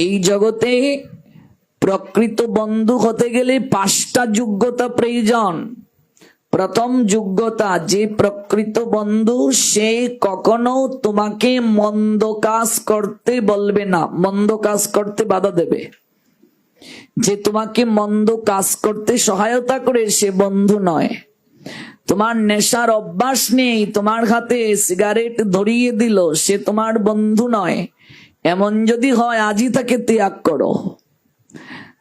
এই জগতে প্রকৃত বন্ধু হতে গেলে 5টা যোগ্যতা প্রয়োজন। প্রথম যোগ্যতা, যে প্রকৃত বন্ধু সে কখনো তোমাকে মন্দ কাজ করতে বলবে না, মন্দ কাজ করতে বাধা দেবে। যে তোমাকে মন্দ কাজ করতে সহায়তা করে সে বন্ধু নয়। তোমার নেশার অভ্যাস নেই, তোমার হাতে সিগারেট ধরিয়ে দিল, সে তোমার বন্ধু নয়। এমন যদি হয় আজই তাকে ত্যাগ করো।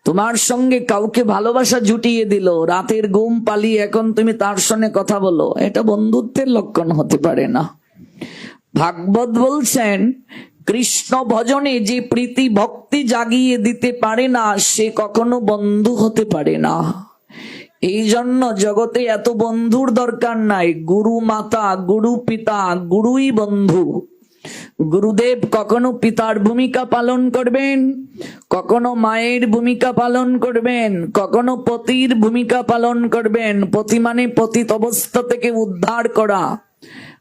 তোমার সঙ্গে কাউকে ভালোবাসা জুটিয়ে দিল, রাতের ঘুম পালিয়ে এখন তুমি তার সঙ্গে কথা বলো, এটা বন্ধুত্বের লক্ষণ হতে পারে না। ভাগবত বলছেন, কৃষ্ণ ভজনে যে প্রীতি ভক্তি জাগিয়ে দিতে পারে না সে কখনো বন্ধু হতে পারে না। এই জন্য জগতে এত বন্ধুর দরকার নাই। গুরু মাতা, গুরু পিতা, গুরুই বন্ধু। গুরুদেব কখনো পিতার ভূমিকা পালন করবেন, কখনো মায়ের ভূমিকা পালন করবেন, কখনো পতির ভূমিকা পালন করবেন। পতি মানে পতিত অবস্থা থেকে উদ্ধার করা।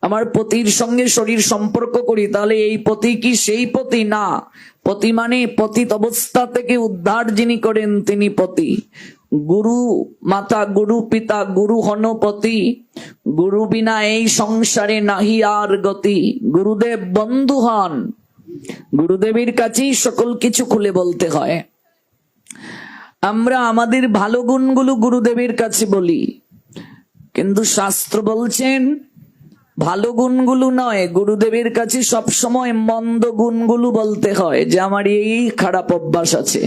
আমার পতির সঙ্গে শরীর সম্পর্ক করি, তাহলে এই পতি কি সেই পতি? না, পতি মানে পতিত অবস্থা থেকে উদ্ধার যিনি করেন তিনি পতি। গুরু মাতা, গুরু পিতা, গুরু হন পতি। গুরু বিনা এই সংসারে নাহি আর গতি। গুরুদেব বন্ধু হন। গুরুদেবের কাছেই সকল কিছু খুলে বলতে হয়। আমরা আমাদের ভালো গুণগুলো গুরুদেবের কাছে বলি, কিন্তু শাস্ত্র বলছেন ভালো গুণগুলো নয়, গুরুদেবের কাছে সবসময় মন্দ গুণগুলো বলতে হয়। যে আমার এই খারাপ অভ্যাস আছে,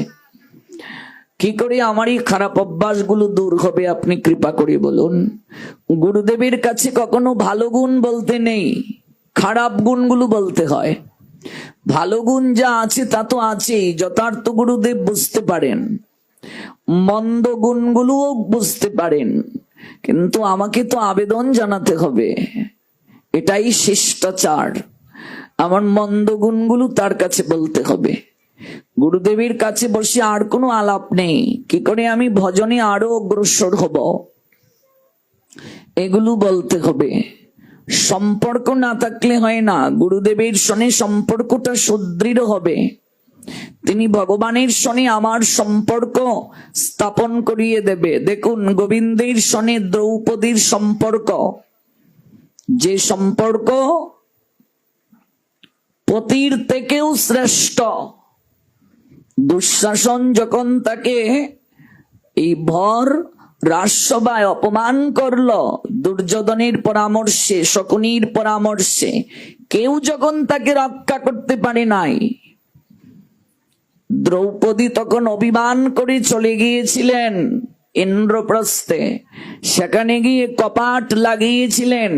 কি করে আমার এই খারাপ অভ্যাসগুলো দূর হবে আপনি কৃপা করে বলুন। গুরুদেবের কাছে কখনো ভালো গুণ বলতে নেই, খারাপ গুণগুলো বলতে হয়। ভালো গুণ যা আছে তা তো আছেই, যথার্থ গুরুদেব বুঝতে পারেন। মন্দ গুণগুলোও বুঝতে পারেন, কিন্তু আমাকে তো আবেদন জানাতে হবে, এটাই শিষ্টাচার। আমার মন্দ গুণগুলো তার কাছে বলতে হবে। গুরুদেবের কাছে বসে আর কোনো আলাপ নেই, কি করে আমি ভজনে আরো অগ্রসর হব, এগুলো বলতে হবে। সম্পর্ক না থাকলে হয় না। গুরুদেবের সঙ্গে সম্পর্কটা সুদৃঢ় হবে। তিনি ভগবানের সঙ্গে আমার সম্পর্ক স্থাপন করিয়ে দেবে। দেখুন, গোবিন্দের সঙ্গে দ্রৌপদীর সম্পর্ক, যে সম্পর্ক পতির থেকেও শ্রেষ্ঠ। দুঃশাসন যখন তাকে এই ভর রাজসভায় অপমান করলো, দুর্যোধনের পরামর্শে, শকুনির পরামর্শে, কেউ যখন তাকে রক্ষা করতে পারে নাই, দ্রৌপদী তখন অভিমান করে চলে গিয়েছিলেন ইন্দ্রপ্রস্থে। সেখানে গিয়ে কপাট লাগিয়েছিলেন।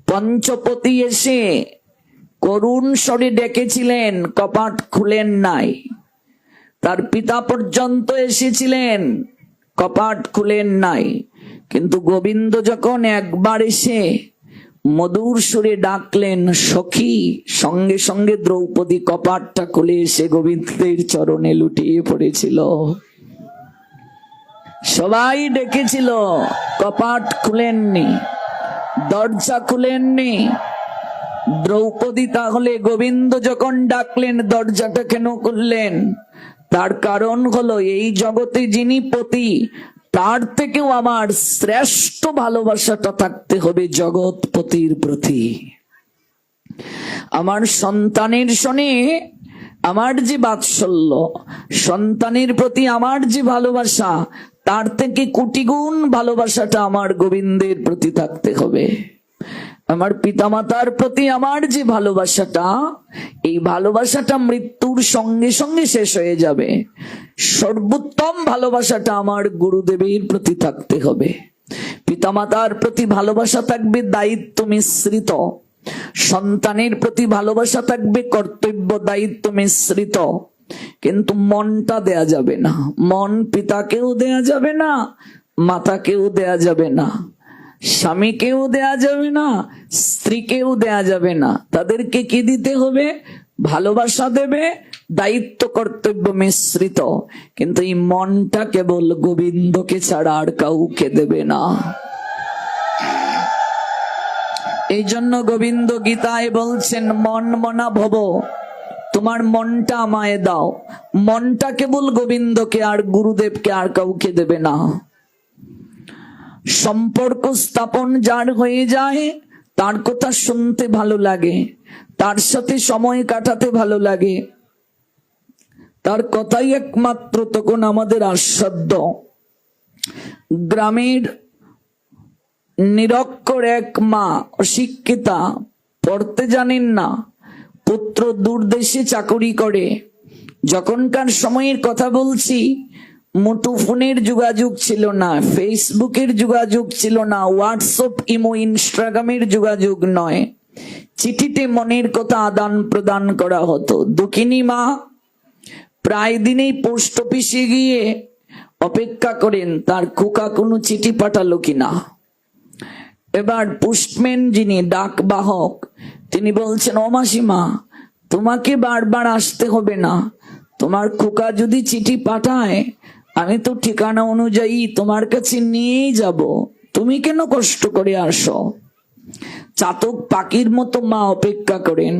পঞ্চপতি এসে করুণ স্বরে ডেকেছিলেন, কপাট খুলেন নাই। তার পিতা পর্যন্ত এসেছিলেন, কপাট খুলেন নাই। কিন্তু গোবিন্দ যখন একবার এসে মধুর সুরে ডাকলেন সখী, সঙ্গে সঙ্গে দ্রৌপদী কপাটটা খুলে এসে গোবিন্দের চরণে লুটিয়ে পড়েছিল। সবাই ডেকেছিল, কপাট খুলেননি, দরজা খুলেননি দ্রৌপদী। তাহলে গোবিন্দ যখন ডাকলেন দরজাটা কেন খুললেন? তার কারণ হলো এই জগতে যিনি পতি তার থেকেও আমার শ্রেষ্ঠ ভালোবাসাটা থাকতে হবে জগৎপতির প্রতি। আমার সন্তানের সনে আমার যে বাৎসল্য, সন্তানের প্রতি আমার যে ভালোবাসা, তার থেকে কোটি গুণ ভালোবাসাটা আমার গোবিন্দের প্রতি থাকতে হবে। আমার পিতামাতার প্রতি আমার যে ভালোবাসাটা, এই ভালোবাসাটা মৃত্যুর সঙ্গে সঙ্গে শেষ হয়ে যাবে। সর্বোত্তম ভালোবাসাটা আমার গুরুদেবের প্রতি থাকতে হবে। পিতামাতার প্রতি ভালোবাসা থাকবে দায়িত্ব মিশ্রিত, সন্তানের প্রতি ভালোবাসা থাকবে কর্তব্য দায়িত্ব মিশ্রিত। কিন্তু মনটা দেয়া যাবে না। মন পিতাকেও দেয়া যাবে না, মাতাকেও দেয়া যাবে না, স্বামীকেও দেয়া যাবে না, স্ত্রীকেও দেয়া যাবে না। তাদেরকে কি দিতে হবে? ভালোবাসা দেবে, দায়িত্ব কর্তব্য মিশ্রিত। কিন্তু এই মনটা কেবল গোবিন্দকে ছাড়া আর কাউকে দেবে না। এই জন্য গোবিন্দ গীতায় বলছেন, মন মনা ভব তোমার মনটা আমায় দাও। মনটা কেবল গোবিন্দকে আর গুরুদেবকে আর কাউকে দেবে না। সম্পর্ক স্থাপন যার হয়ে যায় তার কথা শুনতে ভালো লাগে, তার সাথে সময় কাটাতে ভালো লাগে, তার কথাই একমাত্র তখন আমাদের আস্বাদ্য। গ্রামের নিরক্ষর এক মা, অশিক্ষিতা, পড়তে জানেন না, পুত্র দূর দেশে চাকরি করে। যখনকার সময়ের কথা বলছি, মুঠোফোনের যোগাযোগ ছিল না, ফেসবুকের যোগাযোগ ছিল না, হোয়াটসঅ্যাপ, ইমো, ইনস্টাগ্রামের যোগাযোগ নয়, চিঠিতে মনের কথা আদান প্রদান করা হতো। দুঃখিনী মা প্রায় দিনেই পোস্ট অফিসে গিয়ে অপেক্ষা করেন তার খোকা কোনো চিঠি পাঠালো কিনা। এবার পোস্টম্যান, যিনি ডাক বাহক, তিনি বলছেন, ও মাসিমা, তোমাকে বারবার আসতে হবে না, তোমার খোকা যদি চিঠি পাঠায় আমি তো ঠিকানা অনুযায়ী তোমার কাছে নিয়েই যাব, তুমি কেন কষ্ট করে আসো। চাতক পাখির মতো মা অপেক্ষা করেন।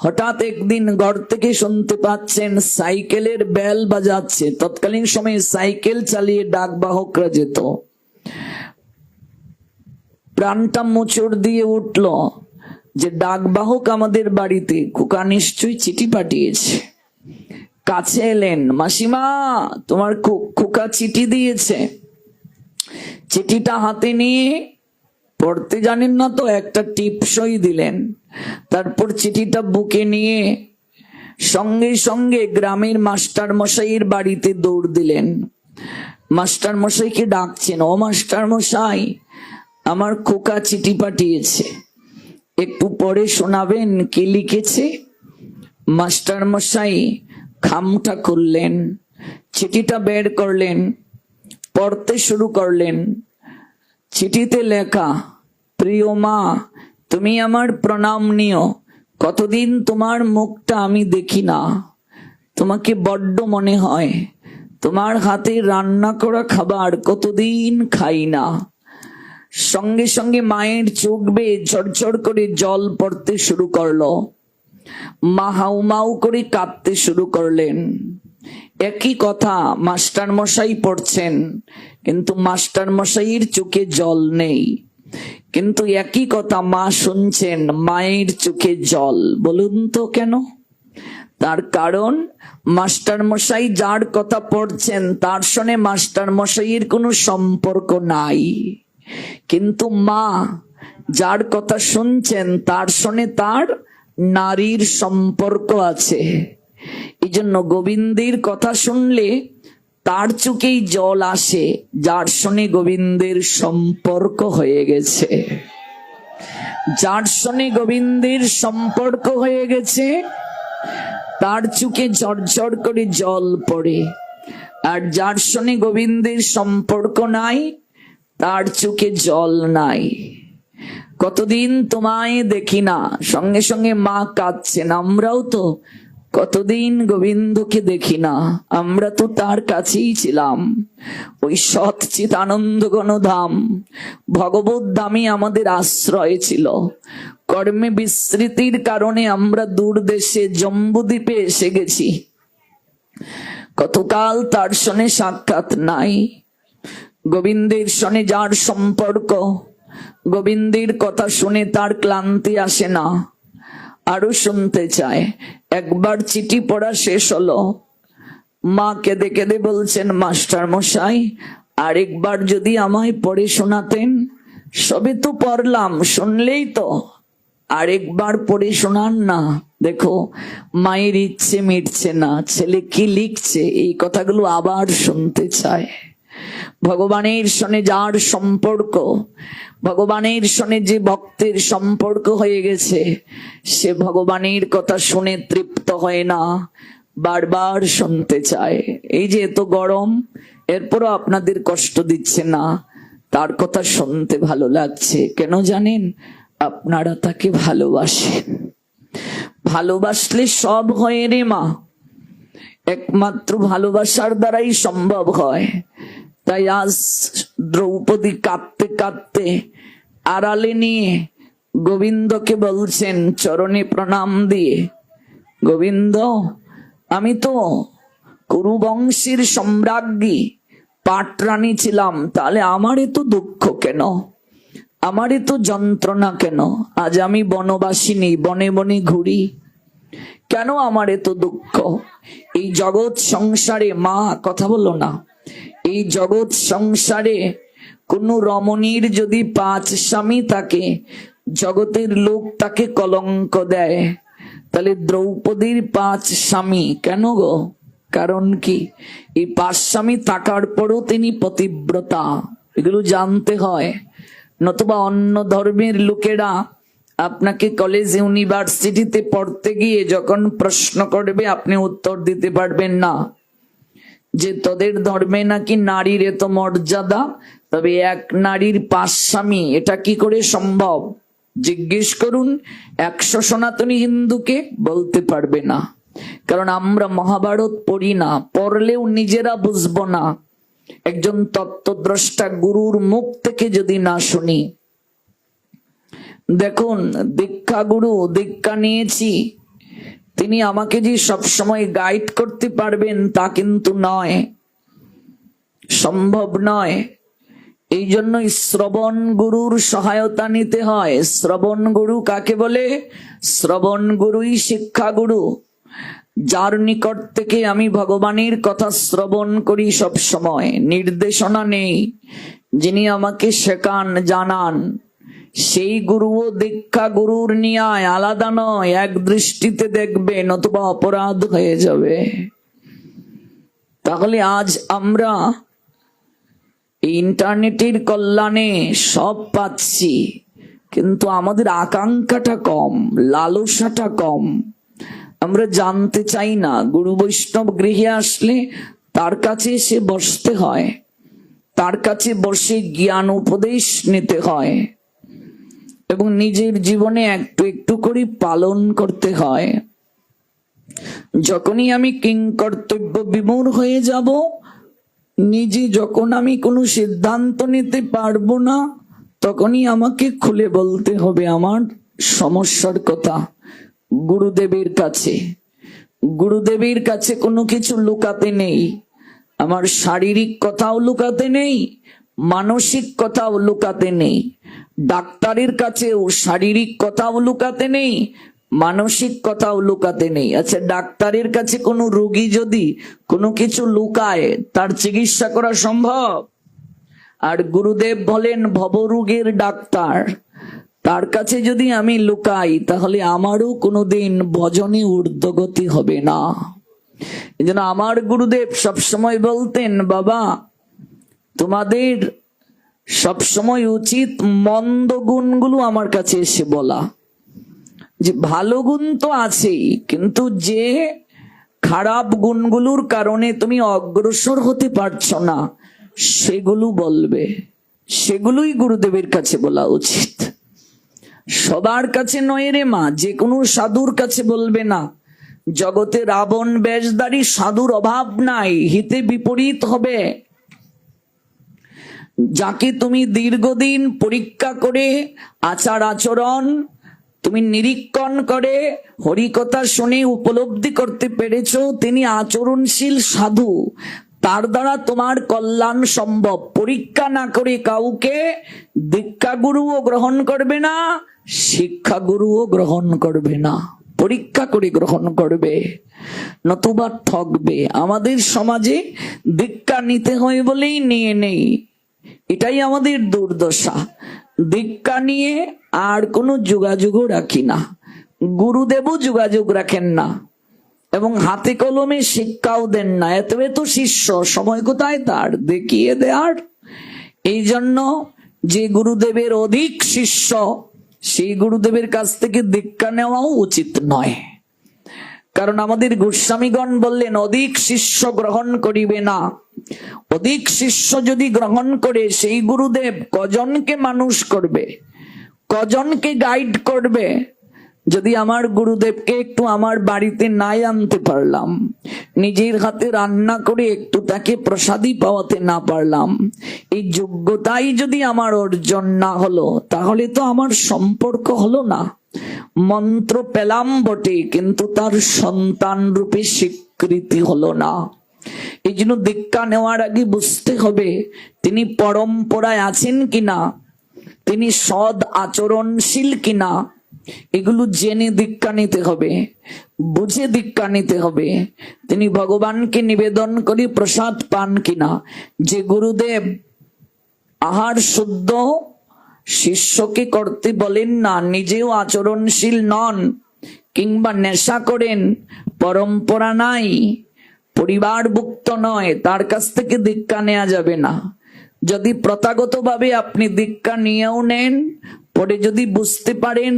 হঠাৎ একদিন ঘর থেকে শুনতে পাচ্ছেন সাইকেলের বেল বাজাচ্ছে। তৎকালীন সময়ে সাইকেল চালিয়ে ডাক বাহকরা যেত। প্রাণটা মোচড় দিয়ে উঠল যে ডাক বাহক আমাদের বাড়িতে, খোকা নিশ্চয়ই চিঠি পাঠিয়েছে। কাছে এলেন, মাসিমা তোমার খোকা চিঠি দিয়েছে। চিঠিটা হাতে নিয়ে, পড়তে জানেন না তো, একটা টিপসই দিলেন। তারপর চিঠিটা বুকে নিয়ে সঙ্গে সঙ্গে গ্রামের মাস্টার মশাইয়ের বাড়িতে দৌড় দিলেন। মাস্টার মশাইকে ডাকছেন, ও মাস্টার মশাই, আমার খোকা চিঠি পাঠিয়েছে, একটু পড়ে শোনাবেন কি লিখেছে। মাস্টার মশাই খামটা খুললেন, চিঠিটা বের করলেন, পড়তে শুরু করলেন। চিঠিতে লেখা, প্রিয় মা, তুমি আমার প্রণাম নিও, কতদিন তোমার মুখটা আমি দেখি না, তোমাকে বড্ড মনে হয়, তোমার হাতে রান্না করা খাবার কতদিন খাই না। সঙ্গে সঙ্গে মায়ের চোখ বেয়ে ঝরঝর করে জল পড়তে শুরু করলো। মা হাউমাউ করে কাঁদতে শুরু করলেন। একই কথা মাস্টার মশাই পড়ছেন, কিন্তু মাস্টার মশাইয়ের চোখে জল নেই। কিন্তু একই কথা মা শুনছেন, মায়ের চোখে জল। বলুন তো কেন? তার কারণ মাস্টার মশাই যার কথা পড়ছেন তার সঙ্গে মাস্টার মশাইয়ের কোনো সম্পর্ক নাই, কিন্তু মা যার কথা শুনছেন তার সঙ্গে তার নারীর সম্পর্ক আছে। এই জন্য গোবিন্দের কথা শুনলে তার চোখেই জল আসে, যার সঙ্গে গোবিন্দের সম্পর্ক হয়ে গেছে। যার সঙ্গে গোবিন্দের সম্পর্ক হয়ে গেছে তার চোখে ঝরঝর করে জল পড়ে, আর যার সঙ্গে গোবিন্দের সম্পর্ক নাই তার চোখে জল নাই। কতদিন তোমায় দেখি না, সঙ্গে সঙ্গে মা কাঁদছেন। আমরাও তো কতদিন গোবিন্দকে দেখি না, আমরা তো তার কাছেই ছিলাম। ওই সৎ চিত আনন্দ গণধাম ভগবত ধামই আমাদের আশ্রয় ছিল। কর্মে বিস্মৃতির কারণে আমরা দূর দেশে জম্বুদ্বীপে এসে গেছি, কতকাল তার সঙ্গে সাক্ষাৎ নাই। গোবিন্দের সঙ্গে যার সম্পর্ক, গোবিন্দের কথা শুনে তার ক্লান্তি আসে না, আরো শুনতে চায়। একবার চিঠি পড়া শেষ হলো, মা কেঁদে কেঁদে বলছেন, মাস্টার মশাই আরেকবার যদি আমায় পড়ে শোনাতেন। সবে তো পড়লাম, শুনলেই তো, আরেকবার পড়ে শোনান না। দেখো মায়ের ইচ্ছে মিটছে না, ছেলে কি লিখছে এই কথাগুলো আবার শুনতে চায়। ভগবানের সঙ্গে যার সম্পর্ক, ভগবানের সঙ্গে যে ভক্তের সম্পর্ক হয়ে গেছে, সে ভগবানের কথা শুনে তৃপ্ত হয় না, বারবার শুনতে চায়। এই যে এত গরম, এরপরও আপনাদের কষ্ট দিচ্ছে না, তার কথা শুনতে ভালো লাগছে। কেন জানেন? আপনারা তাকে ভালোবাসেন। ভালোবাসলে সব হয় রে মা, একমাত্র ভালোবাসার দ্বারাই সম্ভব হয়। তাই আজ দ্রৌপদী কাঁদতে কাঁদতে আড়ালে নিয়ে গোবিন্দকে বলছেন, চরণে প্রণাম দিয়ে, গোবিন্দ, আমি তো কুরুবংশের সম্রাজ্ঞী পাটরানী ছিলাম, তাহলে আমার এত দুঃখ কেন, আমার এত যন্ত্রণা কেন? আজ আমি বনবাসিনী, বনে বনে ঘুরি, কেন আমার এত দুঃখ? এই জগৎ সংসারে, মা কথা বলো না, এই জগৎ সংসারে কোন রমণীর যদি 5 স্বামী থাকে, জগতের লোক তাকে কলঙ্ক দেয়, তাহলে দ্রৌপদীর 5 স্বামী কেন গো? কারণ কি? এই 5 স্বামী থাকার পরও তিনি পতিব্রতা, এগুলো জানতে হয়। নতুবা অন্য ধর্মের লোকেরা আপনাকে কলেজ ইউনিভার্সিটিতে পড়তে গিয়ে যখন প্রশ্ন করবে, আপনি উত্তর দিতে পারবেন না যে তোদের ধর্মে নাকি নারীর এত মর্যাদা, তবে এক নারীর 5 স্বামী, এটা কি করে সম্ভব? জিজ্ঞেস করুন 100 সনাতনী হিন্দুকে, বলতে পারবে না। কারণ আমরা মহাভারত পড়ি না, পড়লেও নিজেরা বুঝবো না। একজন তত্ত্বদ্রষ্টা গুরুর মুখ থেকে যদি না শুনি। দেখুন, দীক্ষা গুরু, দীক্ষা নিয়েছি, তিনি আমাকে যে সবসময় গাইড করতে পারবেন তা কিন্তু নয়, সম্ভব নয়। এই জন্য শ্রবণ গুরুর সহায়তা নিতে হয়। শ্রবণ গুরু কাকে বলে? শ্রবণ গুরুই শিক্ষা গুরু, যার নিকট থেকে আমি ভগবানের কথা শ্রবণ করি সব সময়, নির্দেশনা নেই, যিনি আমাকে শেখান, জানান, সেই গুরুও দীক্ষা গুরুর ন্যায় আলাদা নয়, এক দৃষ্টিতে দেখবে, নতুবা অপরাধ হয়ে যাবে। তাহলে আজ আমরা ইন্টারনেটের কল্যাণে সব পাচ্ছি, কিন্তু আমাদের আকাঙ্ক্ষাটা কম, লালসাটা কম, আমরা জানতে চাই না। গুরু বৈষ্ণব গৃহে আসলে তার কাছে এসে বসতে হয়, তার কাছে বসে জ্ঞান উপদেশ নিতে হয় এবং নিজের জীবনে একটু একটু করে পালন করতে হয়। যখনই আমি কিংকর্তব্য বিমূঢ় হয়ে যাব, নিজে যখন আমি কোনো সিদ্ধান্ত নিতে পারবো না, তখনই আমাকে খুলে বলতে হবে আমার সমস্যার কথা গুরুদেবের কাছে। গুরুদেবের কাছে কোনো কিছু লুকাতে নেই, আমার শারীরিক কথাও লুকাতে নেই, মানসিক কথাও লুকাতে নেই। ডাক্তারের কাছেও শারীরিক কথাও লুকাতে নেই, মানসিক কথাও লুকাতে নেই। আচ্ছা, ডাক্তারের কাছে কোনো রোগী যদি কোনো কিছু লুকায়, তার চিকিৎসা করা সম্ভব? আর গুরুদেব বলেন ভবরোগের ডাক্তার, তার কাছে যদি আমি লুকাই, তাহলে আমারও কোনোদিন ভজনে ঊর্ধ্বগতি হবে না। এই জন্য আমার গুরুদেব সবসময় বলতেন, বাবা তোমাদের সবসময় উচিত মন্দ গুণগুলো আমার কাছে এসে বলা, যে ভালো গুণ তো আছেই, কিন্তু যে খারাপ গুণগুলোর কারণে তুমি অগ্রসর হতে পারছো না, সেগুলো বলবে, সেগুলোই গুরুদেবের কাছে বলা উচিত। সবার কাছে নয় রে মা, যে কোনো সাধুর কাছে বলবে না। জগতে রাবণ বেশধারী সাধুর অভাব নাই, হিতে বিপরীত হবে। যাকে তুমি দীর্ঘদিন পরীক্ষা করে আচার আচরণ তুমি নিরীক্ষণ করে হরিকথা শুনে উপলব্ধি করতে পেরেছো তিনি আচরণশীল সাধু, তার দ্বারা তোমার কল্যাণ সম্ভব। পরীক্ষা না করে কাউকে দীক্ষা গুরুও গ্রহণ করবে না, শিক্ষা গুরুও গ্রহণ করবে না, পরীক্ষা করে গ্রহণ করবে, নতুবা ঠকবে। আমাদের সমাজে দীক্ষা নিতে হয় বলেই নিয়ে নেই, এটাই আমাদের দুর্দশা। দীক্ষা নিয়ে আর কোনো যোগাযোগও রাখি না, গুরুদেবও যোগাযোগ রাখেন না এবং হাতে কলমে শিক্ষাও দেন না। এত এত শিষ্য, সময় কোথায় তার দেখিয়ে দেয়ার? এই জন্য যে গুরুদেবের অধিক শিষ্য, সেই গুরুদেবের কাছ থেকে দীক্ষা নেওয়াও উচিত নয়। কারণ আমাদের গোস্বামীগণ বললেন অধিক শিষ্য গ্রহণ করিবে না। অধিক শিষ্য যদি গ্রহণ করে, সেই গুরুদেব কজনকে মানুষ করবে, কজনকে গাইড করবে? যদি আমার গুরুদেবকে একটু আমার বাড়িতে নাই আনতে পারলাম, নিজের হাতে রান্না করে একটু তাকে প্রসাদী পাওয়াতে না পারলাম, এই যোগ্যতাই যদি আমার অর্জন না হলো, তাহলে তো আমার সম্পর্ক হলো না। মন্ত্র পেলাম বটে, কিন্তু তার সন্তান রূপে স্বীকৃতি হলো না। এই জন্য দীক্ষা নেওয়ার আগে বুঝতে হবে তিনি পরম্পরায় আছেন কিনা, তিনি সৎ আচরণশীল কিনা। এগুলো জেনে দীক্ষা নিতে হবে, বুঝে দীক্ষা নিতে হবে। তিনি ভগবানকে নিবেদন করে প্রসাদ পান কিনা। যে গুরুদেব আহার শুদ্ধ শিষ্যকে করতে বলেন না, নিজেও আচরণশীল নন, কিংবা নেশা করেন, পরম্পরা নাই, পরিবারভুক্ত নয়, তার কাছ থেকে দীক্ষা নেওয়া যাবে না। যদি প্রথাগতভাবে আপনি দীক্ষা নিয়েও নেন, পরে যদি বুঝতে পারেন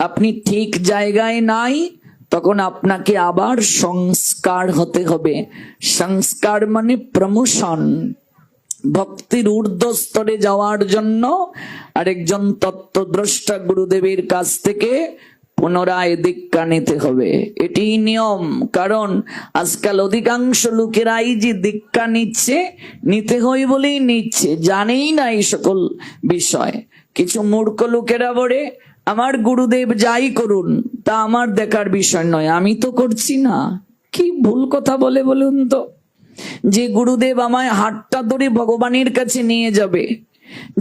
আপনি ঠিক জায়গায় নাই, তখন আপনাকে আবার সংস্কার হতে হবে। সংস্কার মানে প্রমোশন, ভক্তির ঊর্ধ্ব স্তরে যাওয়ার জন্য আরেকজন তত্ত্বদ্রষ্টা গুরুদেবের কাছ থেকে পুনরায় দীক্ষা নিতে হবে। এটি নিয়ম। কারণ আজকাল অধিকাংশ লোকেরাই যে দীক্ষা নিতে হয় বলেই নিচ্ছে, জানেই না এই সকল বিষয়। কিছু মূর্খ লোকেরা বলে আমার গুরুদেব যাই করুন তা আমার দেখার বিষয় নয়, আমি তো করছি না। কি ভুল কথা বলে বলুন তো। যে গুরুদেব আমায় হাতটা ধরে ভগবানের কাছে নিয়ে যাবে,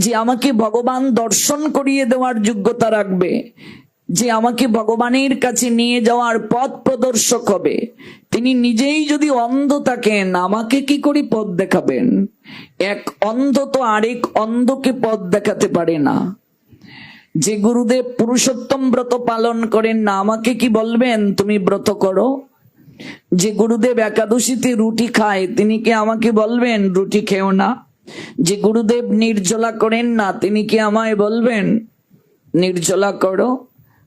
যে আমাকে ভগবান দর্শন করিয়ে দেওয়ার যোগ্যতা রাখবে, যে আমাকে ভগবানের কাছে নিয়ে যাওয়ার পথ প্রদর্শক হবে, তিনি নিজেই যদি অন্ধ থাকেন আমাকে কি করে পথ দেখাবেন? এক অন্ধ তো আরেক অন্ধকে পথ দেখাতে পারে না। যে গুরুদেব পুরুষোত্তম ব্রত পালন করেন না, আমাকে কি বলবেন তুমি ব্রত করো? যে গুরুদেব একাদশীতে রুটি খায়, তিনি কি আমাকে বলবেন রুটি খেও না? যে গুরুদেব নির্জলা করেন না, তিনি কি আমায় বলবেন নির্জলা করো?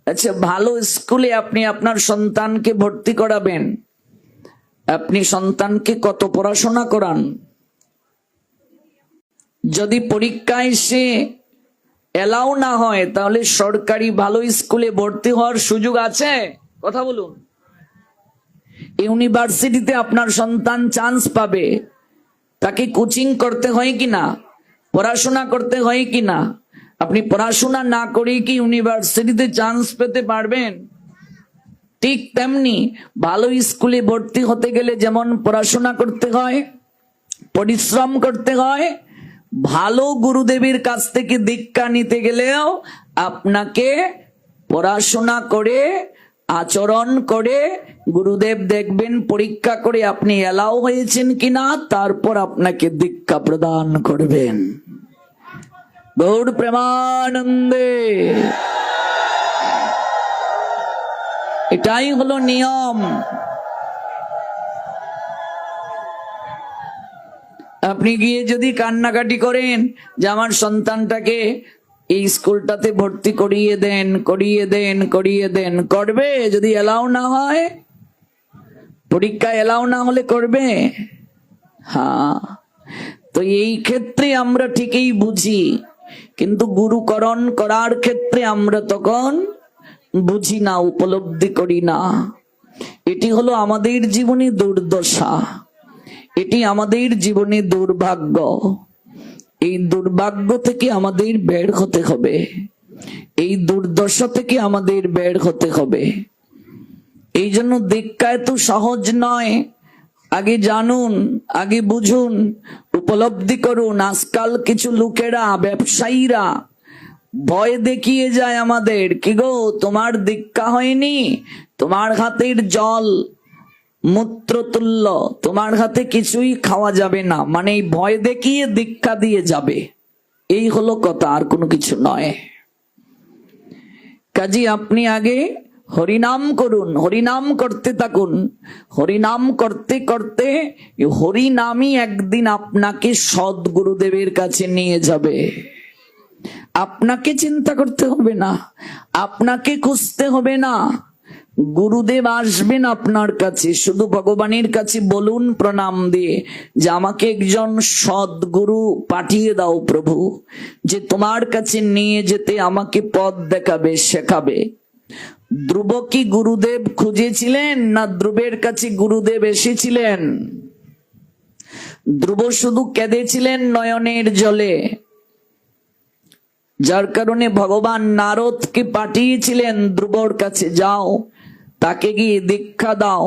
আচ্ছা, ভালো স্কুলে আপনি আপনার সন্তানকে ভর্তি করাবেন, আপনি সন্তানকে কত পড়াশোনা করান? যদি পরীক্ষায় সে এলাও না হয়, তাহলে সরকারি ভালো স্কুলে ভর্তি হওয়ার সুযোগ আছে? কথা বলুন। ইউনিভার্সিটিতে আপনার সন্তান চান্স পাবে, তাকে কোচিং করতে হয় কিনা, পড়াশোনা করতে হয় কিনা? আপনি পড়াশোনা না করে কি ইউনিভার্সিটিতে চান্স পেতে পারবেন? ঠিক তেমনি ভালো স্কুলে ভর্তি হতে গেলে যেমন পড়াশোনা করতে হয়, পরিশ্রম করতে হয়, ভালো গুরুদেবের কাছ থেকে দীক্ষা নিতে গেলেও আপনাকে পড়াশোনা করে, আচরণ করে, গুরুদেব দেখবেন পরীক্ষা করে আপনি এলাও হয়েছেন কিনা, তারপর আপনাকে দীক্ষা প্রদান করবেন। গৌর প্রেমানন্দে। এটাই হলো নিয়ম। আপনি গিয়ে যদি কান্নাকাটি করেন যে আমার সন্তানটাকে এই স্কুলটাতে ভর্তি করিয়ে দেন, করিয়ে দেন, করিয়ে দেন, করবে? যদি এলাও না হয়, পরীক্ষা এলাও না হলে করবে? হ্যাঁ। তো এই ক্ষেত্রে আমরা ঠিকই বুঝি, কিন্তু গুরুকরণ করার ক্ষেত্রে আমরা তখন বুঝি না, উপলব্ধি করি না। এটি হলো আমাদের জীবনে দুর্দশা, এটি আমাদের জীবনে দুর্ভাগ্য। এই দুর্ভাগ্য থেকে আমাদের বের হতে হবে, এই দুর্দশা থেকে আমাদের বের হতে হবে। এই জন্য দীক্ষা এত সহজ নয়। আগে জানুন, আগে বুঝুন, উপলব্ধি করুন। আজকাল কিছু লোকেরা, ব্যবসায়ীরা ভয় দেখিয়ে যায় আমাদের, কি গো তোমার দীক্ষা হয়নি, তোমার হাতের জল মূত্রতুল্য, তোমার হাতে কিছুই খাওয়া যাবে না, মানে এই ভয় দেখিয়ে দীক্ষা দিয়ে যাবে। এই হলো কথা, আর কোনো কিছু নয়। কাজী আপনি আগে হরিনাম করুন, হরিনাম করতে থাকুন। হরিনাম করতে করতে হরিনামই একদিন আপনাকে সদ্গুরুদেবের কাছে নিয়ে যাবে। আপনাকে চিন্তা করতে হবে না, আপনাকে খুঁজতে হবে না, গুরুদেব আসবেন আপনার কাছে। শুধু ভগবানের কাছে বলুন প্রণাম দিয়ে যে আমাকে একজন সদ্গুরু পাঠিয়ে দাও প্রভু, যে তোমার কাছে নিয়ে যেতে আমাকে পথ দেখাবে, শেখাবে। ধ্রুব কি গুরুদেব খুঁজেছিলেন, না ধ্রুবের কাছে গুরুদেব এসেছিলেন? ধ্রুব শুধু কেঁদেছিলেন নয়নের জলে, যার কারণে ভগবান নারদকে পাঠিয়েছিলেন ধ্রুবর কাছে, যাও তাকে গিয়ে দীক্ষা দাও,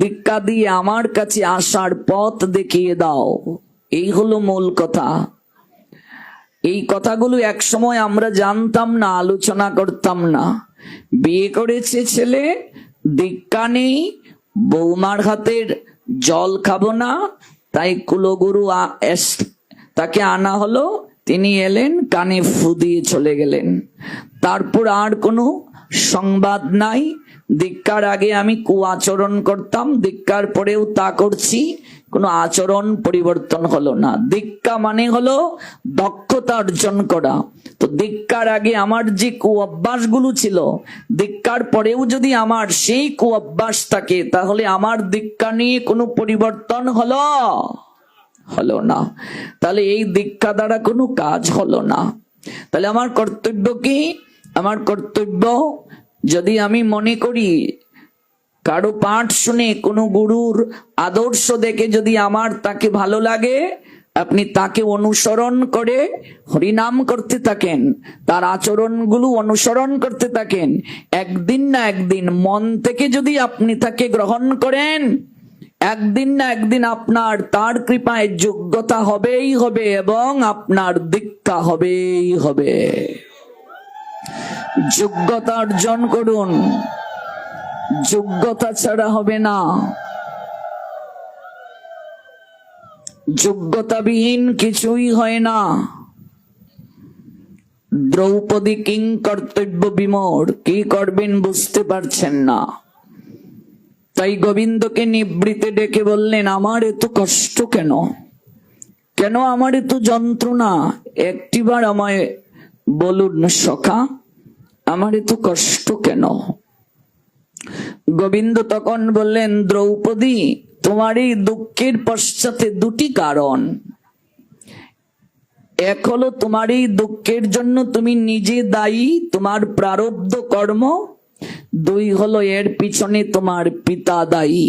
দীক্ষা দিয়ে আমার কাছে আসার পথ দেখিয়ে দাও। এই হলো মূল কথা। এই কথাগুলো এক সময় আমরা জানতাম না, আলোচনা করতাম না। বিয়ে করেছে ছেলে, দীক্ষা নেই, বৌমার হাতের জল খাবো না, তাই কুলগুরু তাকে আনা হলো, তিনি এলেন, কানে ফু দিয়ে চলে গেলেন। তারপর আর কোনো সংবাদ নাই। দীক্ষার আগে আমি কুআচরণ করতাম, দীক্ষার পরেও তা করছি, কোনো আচরণ পরিবর্তন হলো না। দীক্ষা মানে হলো দক্ষতা অর্জন করা। তো দীক্ষার আগে আমার যে কুঅভ্যাসগুলো ছিল, দীক্ষার পরেও যদি আমার সেই কুঅভ্যাস থাকে, তাহলে আমার দীক্ষা নিয়ে কোনো পরিবর্তন হলো না। তাহলে এই দীক্ষা দ্বারা কোনো কাজ হলো না। তাহলে আমার কর্তব্য কি? আমার কর্তব্য, যদি আমি মনে করি কারো পাঠ শুনে কোনো গুরুর আদর্শ দেখে যদি আমার তাকে ভালো লাগে, আপনি তাকে অনুসরণ করে হরিনাম করতে থাকেন, তার আচরণগুলো অনুসরণ করতে থাকেন। একদিন না একদিন মন থেকে যদি আপনি তাকে গ্রহণ করেন, একদিন না একদিন আপনার তার কৃপায় যোগ্যতা হবেই হবে এবং আপনার দীক্ষা হবেই হবে। যোগ্যতা অর্জন করুন, যোগ্যতা ছাড়া হবে না। যোগ্যতাবিহীন কিছুই হয় না। দ্রৌপদী কিং কর্তব্য বিমূঢ়, কি করবেন বুঝতে পারছেন না। তাই গোবিন্দকে নিবৃতে ডেকে বললেন, আমার এত কষ্ট কেন? কেন আমার এত যন্ত্রণা? একটিবার আমায় বলুন সখা, আমার এত কষ্ট কেন? গোবিন্দ তখন বললেন, দ্রৌপদী, তোমার এই দুঃখের পশ্চাতে দুটি কারণ। এক হলো তোমার এই দুঃখের জন্য তুমি নিজে দায়ী, তোমার প্রারব্ধ কর্ম। দুই হলো এর পিছনে তোমার পিতা দায়ী।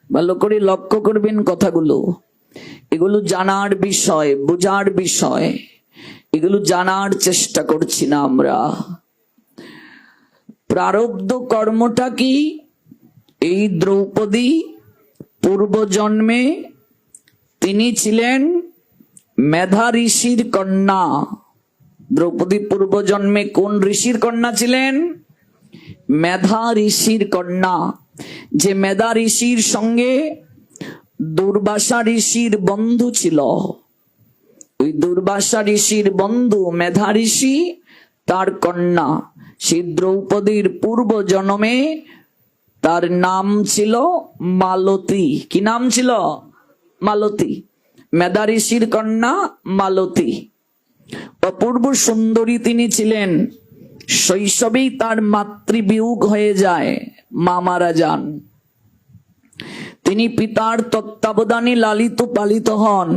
ভালো করে লক্ষ্য করবেন কথাগুলো। এগুলো জানার বিষয়, বোঝার বিষয়। এগুলো জানার চেষ্টা করছি না আমরা। প্রারব্ধ কর্মটা কি? এই দ্রৌপদী পূর্বজন্মে তিনি ছিলেন মেধা ঋষির কন্যা। দ্রৌপদী পূর্বজন্মে কোন ঋষির কন্যা ছিলেন? মেধা ঋষির কন্যা। যে মেধা ঋষির সঙ্গে দুর্বাসা ঋষির বন্ধু ছিল, ওই দুর্বাসা ঋষির বন্ধু মেধা ঋষি, তার কন্যা। সেই দ্রৌপদীর পূর্ব জন্মে তার নাম ছিল মালতী। কি নাম ছিল? মালতী। মেধা ঋষির কন্যা মালতী। অপূর্ব সুন্দরী তিনি ছিলেন। শৈশবেই তার মাতৃবিয়োগ হয়ে যায়, মা মারা যান। তিনি পিতার তত্ত্বাবধানে লালিত পালিত হন।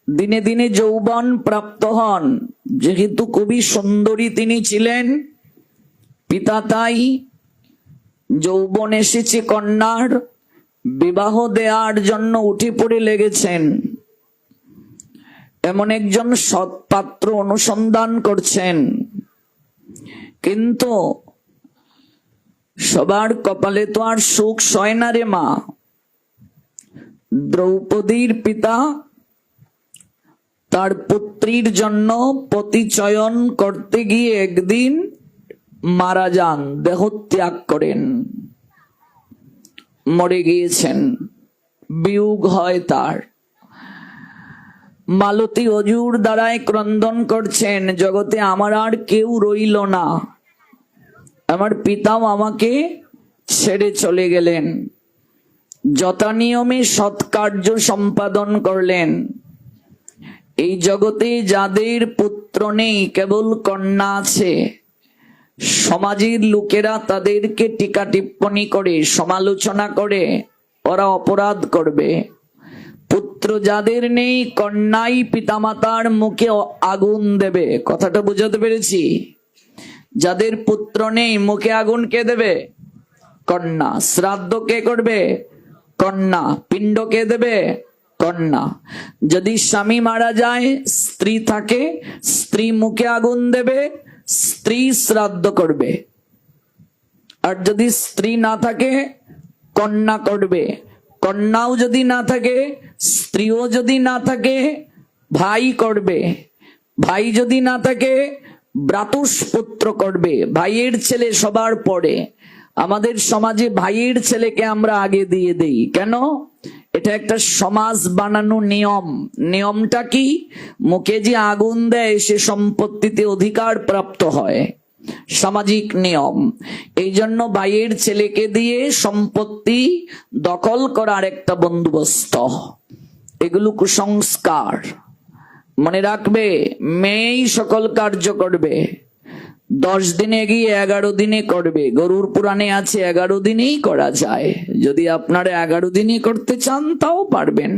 দিনে দিনে যৌবন প্রাপ্ত হন। যেহেতু খুবই সুন্দরী তিনি ছিলেন, পিতা তাই যৌবন এসেছে কন্যার, বিবাহ দেওয়ার জন্য উঠে পড়ে লেগেছেন। এমন একজন সৎপাত্র অনুসন্ধান করছেন। কিন্তু সবার কপালে তো আর সুখ সয় না রে মা। দ্রৌপদীর পিতা তার পুত্রীর জন্য পতি চয়ন করতে গিয়ে একদিন মারা যান, দেহত্যাগ করেন, মরে গিয়েছেন। বিয়োগ হয় তার। মালতী অজুর দ্বারায় ক্রন্দন করছেন, জগতে আমার আর কেউ রইল না, আমার পিতাও আমাকে ছেড়ে চলে গেলেন। যথা নিয়মে সৎকার্য সম্পাদন করলেন। এই জগতে যাদের পুত্র নেই, কেবল কন্যা আছে, সমাজের লোকেরা তাদেরকে টিকা টিপ্পণী করে, সমালোচনা করে, ওরা অপরাধ করবে। পুত্র যাদের নেই, কন্যাই পিতামাতার মুখে আগুন দেবে। কথাটা বুঝাতে পেরেছি? যাদের পুত্র নেই, মুখে আগুন কে দেবে? কন্যা। শ্রাদ্ধ কে করবে? কন্যা। পিণ্ড কে দেবে? কন্যা। যদি স্বামী মারা যায়, স্ত্রী থাকে, স্ত্রী মুখে আগুন দেবে, স্ত্রী শ্রাদ্ধ করবে। আর যদি স্ত্রী না থাকে, কন্যা করবে। কন্যাও যদি না থাকে, স্ত্রীও যদি না থাকে, ভাই করবে। ভাই যদি না থাকে, ভ্রাতুষ্পুত্র করবে। ভাইয়ের ছেলে সবার পরে। আমাদের সমাজে ভাইয়ের ছেলেকে আমরা আগে দিয়ে দেই কেন? এটা একটা সমাজ বানানো নিয়ম। নিয়মটা কি? মুখে যে আগুন দেয় সে সম্পত্তিতে অধিকার প্রাপ্ত হয়, সামাজিক নিয়ম। এই জন্য ভাইয়ের ছেলেকে দিয়ে সম্পত্তি দখল করার একটা বন্দোবস্ত। এগুলো কুসংস্কার। মনে রাখবে, মেয়েই সকল কার্য করবে। 10 দিনে গিয়ে 11 দিনে করবে। গরুর পুরাণে আছে 11 দিনেই করা যায়। যদি আপনারা 11 দিনে করতে চান তাও পারবেন,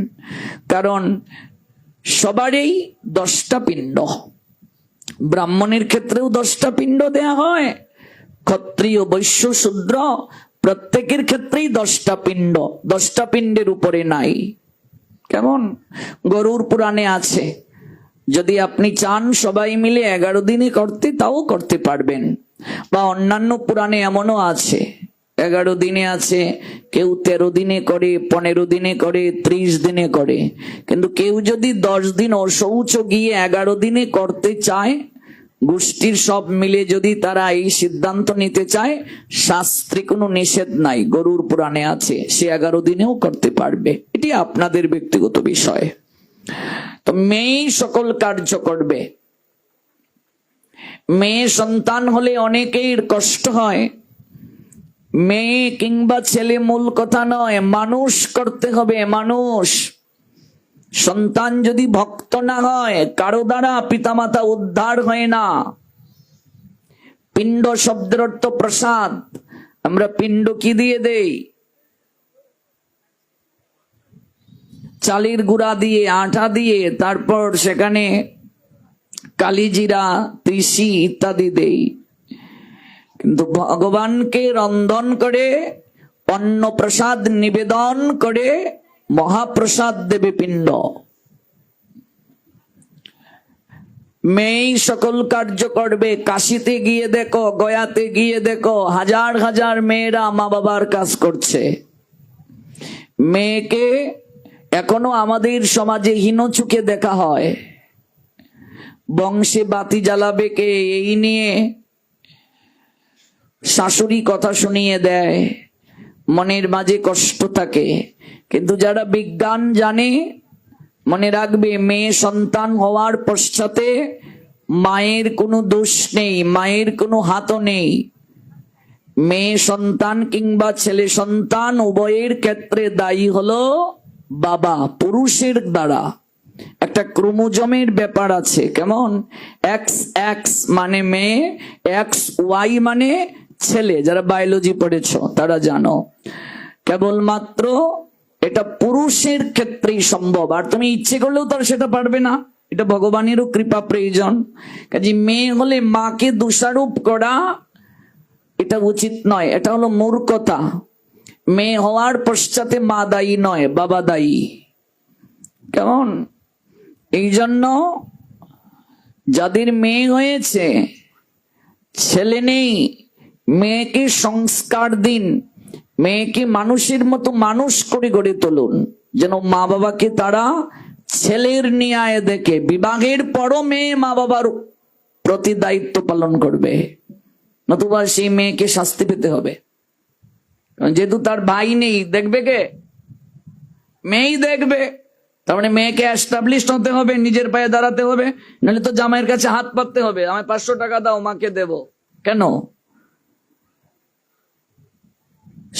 কারণ সবারই 10টা পিণ্ড। ব্রাহ্মণের ক্ষেত্রেও 10টা পিণ্ড দেয়া হয়, ক্ষত্রিয় বৈশ্য শূদ্র প্রত্যেকের ক্ষেত্রেই 10টা পিণ্ড। 10টা পিণ্ডের উপরে নাই। কেমন? গরুর পুরাণে আছে। যদি আপনি চান সবাই মিলে 11 দিনে করতে, তাও করতে পারবেন। বা অন্যান্য পুরাণে এমনও আছে 11 দিনে আছে, কেউ 13 দিনে করে, 15 দিনে করে, 30 দিনে করে। কিন্তু কেউ যদি 10 দিন অশৌচ গিয়ে 11 দিনে করতে চায়, গোষ্ঠীর সব মিলে যদি তারা এই সিদ্ধান্ত নিতে চায়, শাস্ত্রে কোনো নিষেধ নাই। গরুর পুরাণে আছে, সে 11 দিনেও করতে পারবে। এটি আপনাদের ব্যক্তিগত বিষয়। তো মেয়ে সকল কার্য করবে। মেয়ে সন্তান হলে অনেকের কষ্ট হয়। মেয়ে কিংবা ছেলে মূল কথা নয়, মানুষ করতে হবে। মানুষ সন্তান যদি ভক্ত না হয়, কারো দ্বারা পিতামাতা উদ্ধার হয় না। পিণ্ড শব্দের অর্থ প্রসাদ। আমরা পিণ্ড কি দিয়ে দেই? চালের গুঁড়া দিয়ে, আটা দিয়ে, তারপর সেখানে কালিজিরা, তিসি ইত্যাদি দেই। কিন্তু ভগবানকে রন্ধন করে, অন্ন প্রসাদ নিবেদন করে মহাপ্রসাদ দেবে পিণ্ড। মেয়েই সকল কার্য করবে। কাশিতে গিয়ে দেখো, গয়াতে গিয়ে দেখো, হাজার হাজার মেয়েরা মা বাবার কাজ করছে। মেয়েকে এখনো আমাদের সমাজে হীন চোখে দেখা হয়। বংশে বাতি জ্বালাবে কে, এই নিয়ে শাশুড়ি কথা শুনিয়ে দেয়, মনের মাঝে কষ্ট থাকে। কিন্তু যারা বিজ্ঞান জানে, মনে রাখবে, মেয়ে সন্তান হওয়ার পশ্চাতে মায়ের কোনো দোষ নেই, মায়ের কোনো হাতও নেই। মেয়ে সন্তান কিংবা ছেলে সন্তান উভয়ের ক্ষেত্রে দায়ী হলো বাবা, পুরুষের দ্বারা। একটা ক্রোমোজোমের ব্যাপার আছে। কেমন? এক্স এক্স মানে মেয়ে, এক্স ওয়াই মানে ছেলে। যারা বায়োলজি পড়েছ তারা জানো। কেবলমাত্র এটা পুরুষের ক্ষেত্রেই সম্ভব। আর তুমি ইচ্ছে করলেও তার সেটা পারবে না। এটা ভগবানেরও কৃপা প্রয়োজন। কাজে মেয়ে হলে মাকে দোষারোপ করা এটা উচিত নয়, এটা হলো মূর্খতা। মেয়ে হওয়ার পশ্চাতে মা দায়ী নয়, বাবা দায়ী। কেমন? এই জন্য যাদের মেয়ে হয়েছে, ছেলে নেই, মেয়েকে সংস্কার দিন। মেয়েকে মানুষের মতো মানুষ করে গড়ে তুলুন, যেন মা বাবাকে তারা ছেলের ন্যায় দেখে। বিবাহের পরও মেয়ে মা বাবার প্রতি দায়িত্ব পালন করবে, নতুবা সেই মেয়েকে শাস্তি পেতে হবে। যেহেতু তার ভাই নেই, দেখবে কে? মেয়েই দেখবে। তার মানে মেয়েকে এস্টাবলিশ হতে হবে, নিজের পায়ে দাঁড়াতে হবে। নাহলে তো জামাইয়ের কাছে হাত পাততে হবে, আমায় 500 টাকা দাও, মাকে দেব। কেন?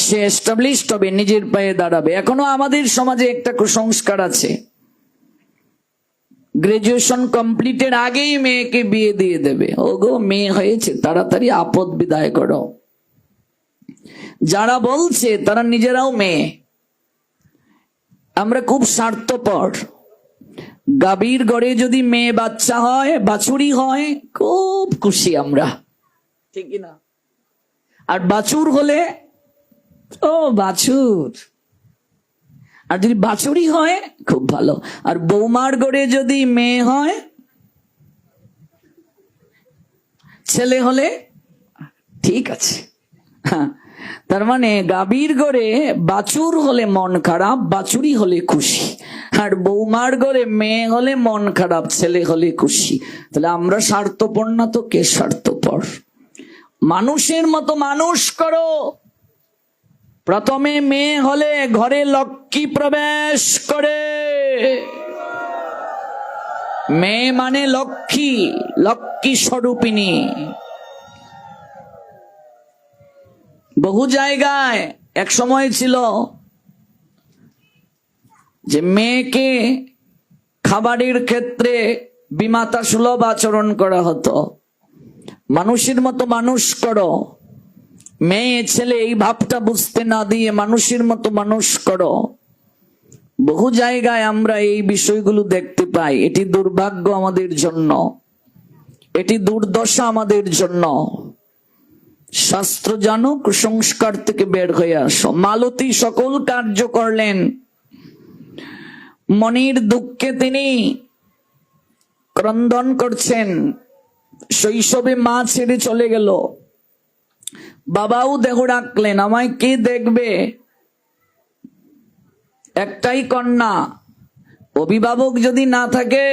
সে এস্টাবলিশ হবে, নিজের পায়ে দাঁড়াবে। এখনো আমাদের সমাজে একটা কুসংস্কার আছে, গ্রাজুয়েশন কমপ্লিটের আগেই মেয়েকে বিয়ে দিয়ে দেবে। ওগো, মেয়ে হয়েছে, তাড়াতাড়ি আপদ বিদায় করো। যারা বলছে তারা নিজেরাও মেয়ে। আমরা খুব স্বার্থপর। গাভীর গড়ে যদি মেয়ে বাচ্চা হয়, বাছুরি হয়, খুব খুশি আমরা, ঠিক না? আর বাছুর হলে, ও বাছুর। আর যদি বাছুরি হয় খুব ভালো, আর বৌমার ঘরে যদি মেয়ে হয়, ছেলে হলে ঠিক আছে। হ্যাঁ, তার মানে গাভীর ঘরে বাছুর হলে মন খারাপ, বাছুরি হলে খুশি, আর বৌমার ঘরে মেয়ে হলে মন খারাপ, ছেলে হলে খুশি। তাহলে আমরা স্বার্থপর না তো কে স্বার্থপর? মানুষের মতো মানুষ করো। প্রথমে মেয়ে হলে ঘরে লক্ষ্মী প্রবেশ করে। মেয়ে মানে লক্ষ্মী, লক্ষ্মী স্বরূপিণী। বহু জায়গায় এক সময় ছিল যে মেয়েকে খাবারের ক্ষেত্রে বিমাতা সুলভ আচরণ করা হতো। মানুষের মতো মানুষ করো, মেয়ে ছেলে এই ভাবটা বুঝতে না দিয়ে মানুষের মতো মানুষ করো। বহু জায়গায় আমরা এই বিষয়গুলো দেখতে পাই। এটি দুর্ভাগ্য আমাদের জন্য, এটি দুর্দশা আমাদের জন্য। শাস্ত্র জানো, কুসংস্কার থেকে বের হয়ে আসো। মালতী সকল কার্য করলেন, মনির দুঃখে তিনি ক্রন্দন করছেন। শৈশবে মা ছেড়ে চলে গেল, বাবাও দেহ রাখলেন, আমায় কে দেখবে? একটাই কন্যা, অভিভাবক যদি না থাকে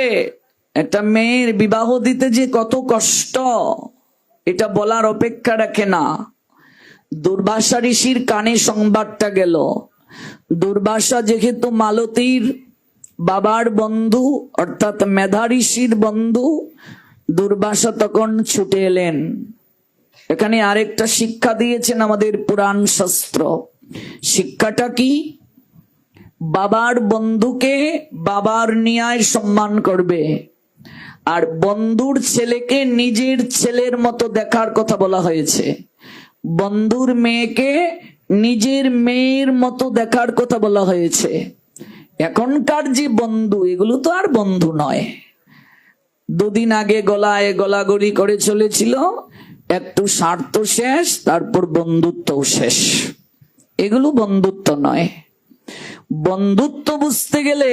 একটা মেয়ের বিবাহ দিতে যে কত কষ্ট, এটা বলার অপেক্ষা রাখে না। দুর্বাসা ঋষির কানে সংবাদটা গেল। দুর্বাসা যেহেতু মালতীর বাবার বন্ধু, অর্থাৎ মেধা ঋষির বন্ধু, দুর্বাসা তখন ছুটে এলেন। এখানে আরেকটা শিক্ষা দিয়েছেন আমাদের পুরাণ শাস্ত্র। শিক্ষাটা কি? বাবার বন্ধুকে বাবার ন্যায় সম্মান করবে, আর বন্ধুর ছেলেকে নিজের ছেলের মতো দেখার কথা বলা হয়েছে। বন্ধুর মেয়েকে নিজের মেয়ের মতো দেখার কথা বলা হয়েছে। এখনকার যে বন্ধু, এগুলো তো আর বন্ধু নয়। দুদিন আগে গলায় গলাগলি করে চলেছিল, একটু স্বার্থ শেষ, তারপর বন্ধুত্বও শেষ। এগুলো বন্ধুত্ব নয়। বন্ধুত্ব বুঝতে গেলে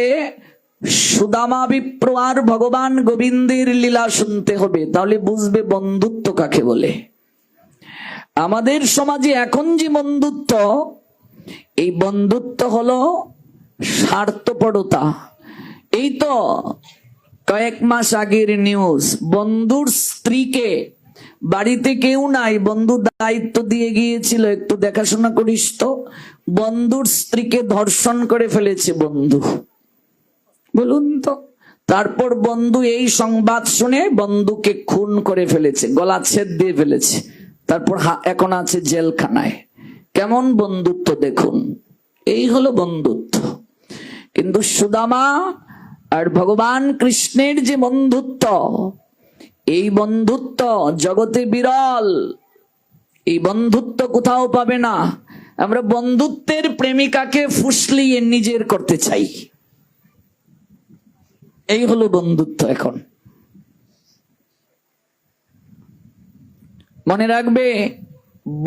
সুদামা বিপ্র আর ভগবান গোবিন্দের লীলা শুনতে হবে, তাহলে বুঝবে বন্ধুত্ব কাকে বলে। আমাদের সমাজে এখন যে বন্ধুত্ব, এই বন্ধুত্ব হলো স্বার্থপরতা। এই তো কয়েক মাস আগের নিউজ, বন্ধুর স্ত্রীকে, বাড়িতে কেউ নাই, বন্ধু দায়িত্ব দিয়ে গিয়েছিল একটু দেখাশোনা করিস তো, বন্ধুর স্ত্রীকে ধর্ষণ করে ফেলেছে বন্ধু। বলুন তো। তারপর বন্ধু এই সংবাদ শুনে বন্ধুকে খুন করে ফেলেছে, গলা ছেদ দিয়ে ফেলেছে। তারপর এখন আছে জেলখানায়। কেমন বন্ধুত্ব দেখুন। এই হলো বন্ধুত্ব। কিন্তু সুদামা আর ভগবান কৃষ্ণের যে বন্ধুত্ব, এই বন্ধুত্ব জগতে বিরল। এই বন্ধুত্ব কোথাও পাবে না। আমরা বন্ধুত্বের প্রেমিকাকে ফুসলিয়ে নিজের করতে চাই। এই হলো বন্ধুত্ব এখন। মনে রাখবে,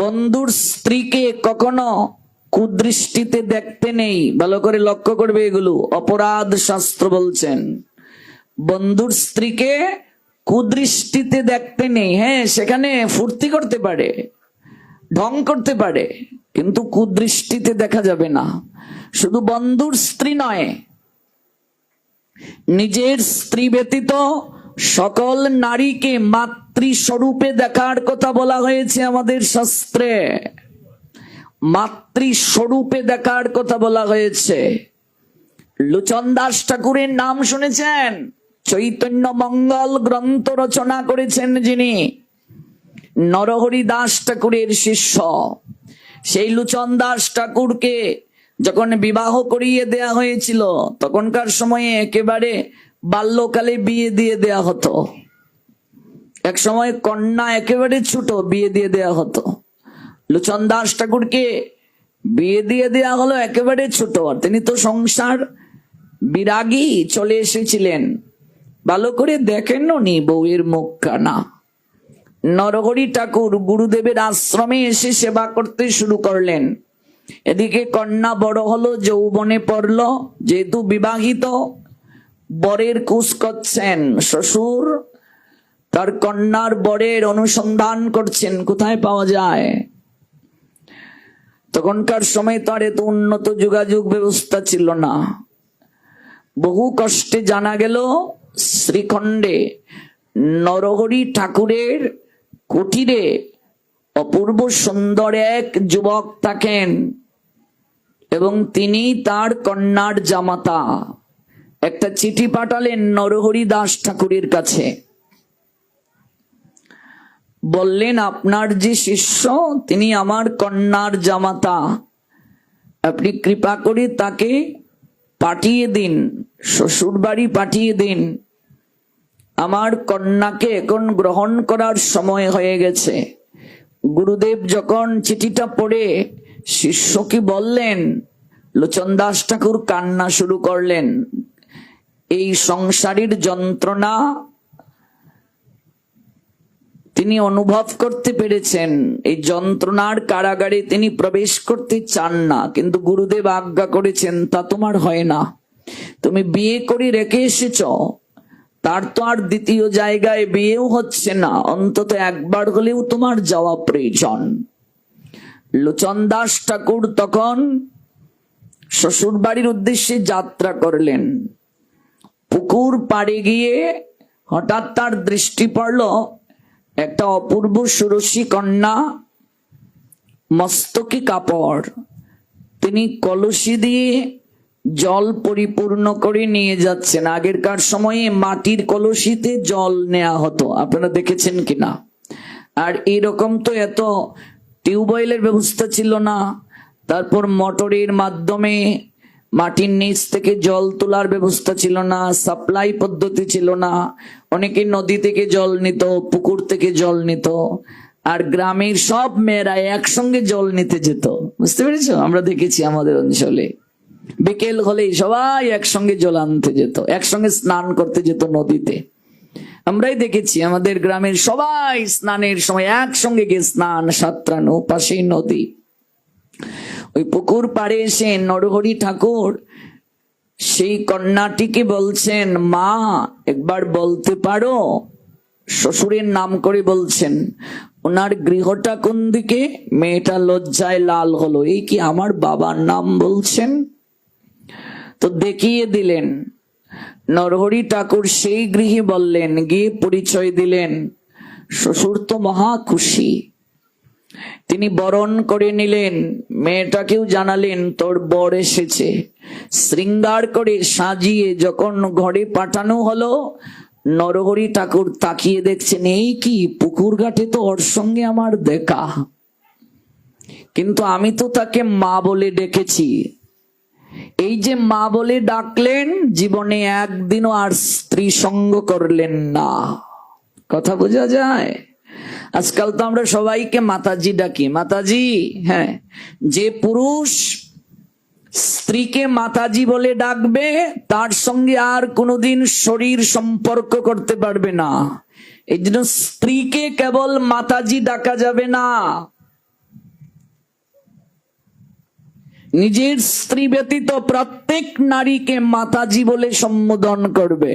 বন্ধুর স্ত্রীকে কখনো কুদৃষ্টিতে দেখতে নেই। ভালো করে লক্ষ্য করবে, এগুলো অপরাধ শাস্ত্র বলছেন। বন্ধুর স্ত্রীকে কুদৃষ্টিতে দেখতে নেই। হ্যাঁ, সেখানে ফুর্তি করতে পারে, ঢং করতে পারে, কিন্তু কুদৃষ্টিতে দেখা যাবে না। শুধু বন্ধুর স্ত্রী নয়, নিজের স্ত্রী ব্যতীত সকল নারীকে মাতৃস্বরূপে দেখার কথা বলা হয়েছে আমাদের শাস্ত্রে। মাতৃস্বরূপে দেখার কথা বলা হয়েছে। লোচন দাস ঠাকুরের নাম শুনেছেন? চৈতন্য মঙ্গল গ্রন্থ রচনা করেছেন যিনি, নরহরি দাস ঠাকুরের শিষ্য। সেই লোচন দাস ঠাকুরকে যখন বিবাহ করিয়ে দেয়া হয়েছিল, তখনকার সময়ে একেবারে বাল্যকালে বিয়ে দিয়ে দেয়া হতো। এক সময় কন্যা একেবারে ছোট, বিয়ে দিয়ে দেয়া হতো। লোচন দাস ঠাকুরকে বিয়ে দিয়ে দেয়া হলো একেবারে ছোট। তিনি তো সংসার বিরাগী, চলে এসেছিলেন। ভালো করে দেখেননি বউয়ের মুখ কানা। নরহরি ঠাকুর গুরুদেবের আশ্রমে এসে সেবা করতে শুরু করলেন। এদিকে কন্যা বড় হলো, যৌবনে পড়লো, যেহেতু বিবাহিত, বরের কুশ করছেন শ্বশুর, তার কন্যার বরের অনুসন্ধান করছেন কোথায় পাওয়া যায়। তখনকার সময় তো আর এত উন্নত যোগাযোগ ব্যবস্থা ছিল না। বহু কষ্টে জানা গেল শ্রীখণ্ডে নরহরি ঠাকুরের কুটিরে অপূর্ব সুন্দর এক যুবক থাকেন এবং তিনি তার কন্যার জামাতা। একটা চিঠি পাঠালেন নরহরি দাস ঠাকুরের কাছে, বললেন আপনার যে শিষ্য তিনি আমার কন্যার জামাতা, আপনি কৃপা করে তাকে পাঠিয়ে দিন, শ্বশুর বাড়ি পাঠিয়ে দিন। আমার কন্যাকে এখন গ্রহণ করার সময় হয়ে গেছে। গুরুদেব যখন চিঠিটা পড়ে শিষ্যকে বললেন, লোচন দাস ঠাকুর কান্না শুরু করলেন। এই সংসারের যন্ত্রণা তিনি অনুভব করতে পেরেছেন, এই যন্ত্রণার কারাগারে তিনি প্রবেশ করতে চান না, কিন্তু গুরুদেব আজ্ঞা করেছেন তা তোমার হয় না। তুমি বিয়ে করে রেখে এসেছ, তার তো আর দ্বিতীয় জায়গায় বিয়েও হচ্ছে না, অন্তত একবার হলেও তোমার যাওয়া প্রয়োজন। লোচন দাস ঠাকুর তখন শ্বশুর বাড়ির উদ্দেশ্যে যাত্রা করলেন। পুকুর পাড়ে গিয়ে হঠাৎ তার দৃষ্টি পড়ল একটা অপূর্ব সুরসী কন্যা, মস্তকে কাপড়, তিনি কলসি দিয়ে জল পরিপূর্ণ করে নিয়ে যাচ্ছেন। আগেরকার সময়ে মাটির কলসিতে জল নেওয়া হতো, আপনারা দেখেছেন কিনা। আর এইরকম তো এত টিউবওয়েলের ব্যবস্থা ছিল না, তারপর মোটরের মাধ্যমে মাটির নিচ থেকে জল তোলার ব্যবস্থা ছিল না, সাপ্লাই পদ্ধতি ছিল না। অনেকে নদী থেকে জল নিত, পুকুর থেকে জল নিত, আর গ্রামের সব মেয়েরা একসঙ্গে জল নিতে যেত। বুঝতে পেরেছো? আমরা দেখেছি আমাদের অঞ্চলে বিকেল হলেই সবাই একসঙ্গে জল আনতে যেত, একসঙ্গে স্নান করতে যেত নদীতে। আমরাই দেখেছি আমাদের গ্রামের সবাই স্নানের সময় একসঙ্গে গিয়ে স্নান সাঁতরানো, পাশেই নদী। ওই পুকুর পাড়ে এসে নরহরি ঠাকুর সেই কন্যাটিকে বলছেন, মা একবার বলতে পারো? শ্বশুরের নাম করে বলছেন। ওনার গৃহটা কোন দিকে? মেয়েটা লজ্জায় লাল হলো, এই কি আমার বাবার নাম বলছেন? তো দেখিয়ে দিলেন। নরহরি ঠাকুর সেই গৃহে বললেন, গিয়ে পরিচয় দিলেন। শ্বশুর তো মহা খুশি, তিনি বরণ করে নিলেন, মেয়েটাকেও জানালেন তোর বর এসেছে। শৃঙ্গার করে সাজিয়ে যখন ঘরে পাঠানো হলো, নরহরি ঠাকুর তাকিয়ে দেখছেন, এই কি পুকুর ঘাটে তো ওর সঙ্গে আমার দেখা, কিন্তু আমি তো তাকে মা বলে ডেকেছি। এই যে মা বলে ডাকলেন, জীবনে একদিনও আর স্ত্রী সঙ্গ করলেন না। কথা বোঝা যায়? আজকাল তো আমরা সবাইকে মাতাজি ডাকি, মাতাজি। হ্যাঁ, যে পুরুষ স্ত্রীকে মাতাজি বলে ডাকবে তার সঙ্গে আর কোনোদিন শরীর সম্পর্ক করতে পারবে না। এই জন্য স্ত্রীকে কেবল মাতাজি ডাকা যাবে না, নিজের স্ত্রী ব্যতীত প্রত্যেক নারীকে মাতাজি বলে সম্বোধন করবে।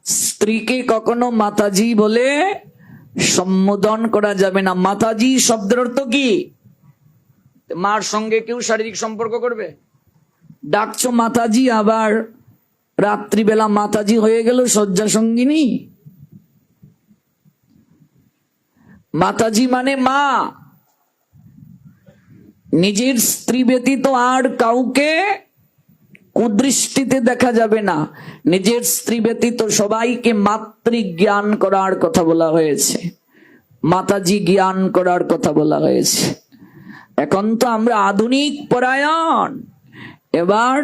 স্ত্রীকে কখনো মাতাজি বলে সম্বোধন করা যাবে না। মাতাজি শব্দের অর্থ কি? মার সঙ্গে কেউ শারীরিক সম্পর্ক করবে, ডাকছো মাতাজি, আবার রাত্রিবেলা মাতাজি হয়ে গেল শয্যা সঙ্গিনী। মাতাজি মানে মা। নিজের স্ত্রী ব্যতীত আর কাউকে কুদৃষ্টিতে দেখা যাবে না। নিজের স্ত্রী ব্যতীত সবাইকে মাতৃ জ্ঞান করার কথা বলা হয়েছে, মাতাজি জ্ঞান করার কথা বলা হয়েছে। এখন তো আমরা আধুনিক পরায়ণ, এবার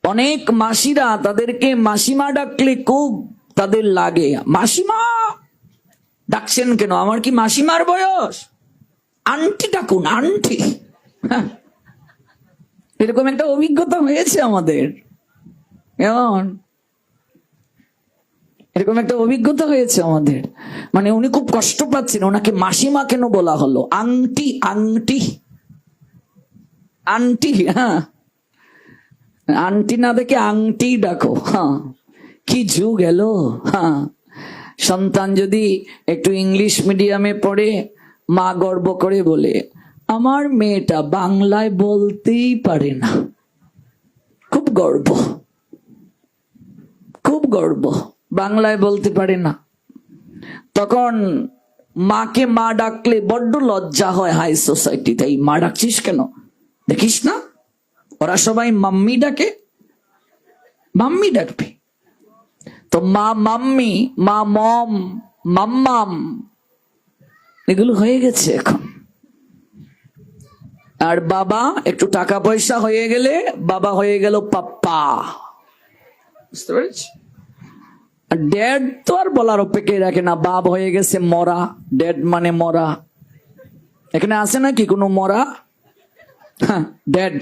অনেক মাসিরা তাদেরকে মাসিমা ডাকলে খুব তাদের লাগে। মাসিমা ডাকছেন কেন? আমার কি মাসিমার বয়স? আন্টি ডাকুন, আন্টি। এরকম একটা অভিজ্ঞতা হয়েছে আমাদের। এরকম একটা অভিজ্ঞতা হয়েছে আমাদের। মানে উনি খুব কষ্ট পাচ্ছেন, ওনাকে মাসিমা কেন বলা হলো? আংটি আংটি আন্টি, হ্যাঁ আন্টি না দেখে আংটি ডাকো। হ্যাঁ, কি যুগ এলো। হ্যাঁ, সন্তান যদি একটু ইংলিশ মিডিয়ামে পড়ে, মা গর্ব করে বলে, আমার মেয়েটা বাংলায় বলতেই পারে না। খুব গর্ব, খুব গর্ব, বাংলায় বলতে পারে না। তখন মাকে মা ডাকলে বড্ড লজ্জা হয় হাই সোসাইটিতে। এই মা ডাকছিস কেন? দেখিস না ওরা সবাই মাম্মি ডাকে, মাম্মি ডাকবে তো মা মাম্মি, মা মম, মাম্মাম, এগুলো হয়ে গেছে এখন। আর বাবা একটু টাকা পয়সা হয়ে গেলে বাবা হয়ে গেল পাপ্পা, বুঝতে পেরেছি? আর ড্যাড তো আর বলার অপেক্ষায় রাখে না, বাপ হয়ে গেছে মরা। ড্যাড মানে মরা। এখানে আছে নাকি কোনো মরা? হ্যাঁ, ড্যাড।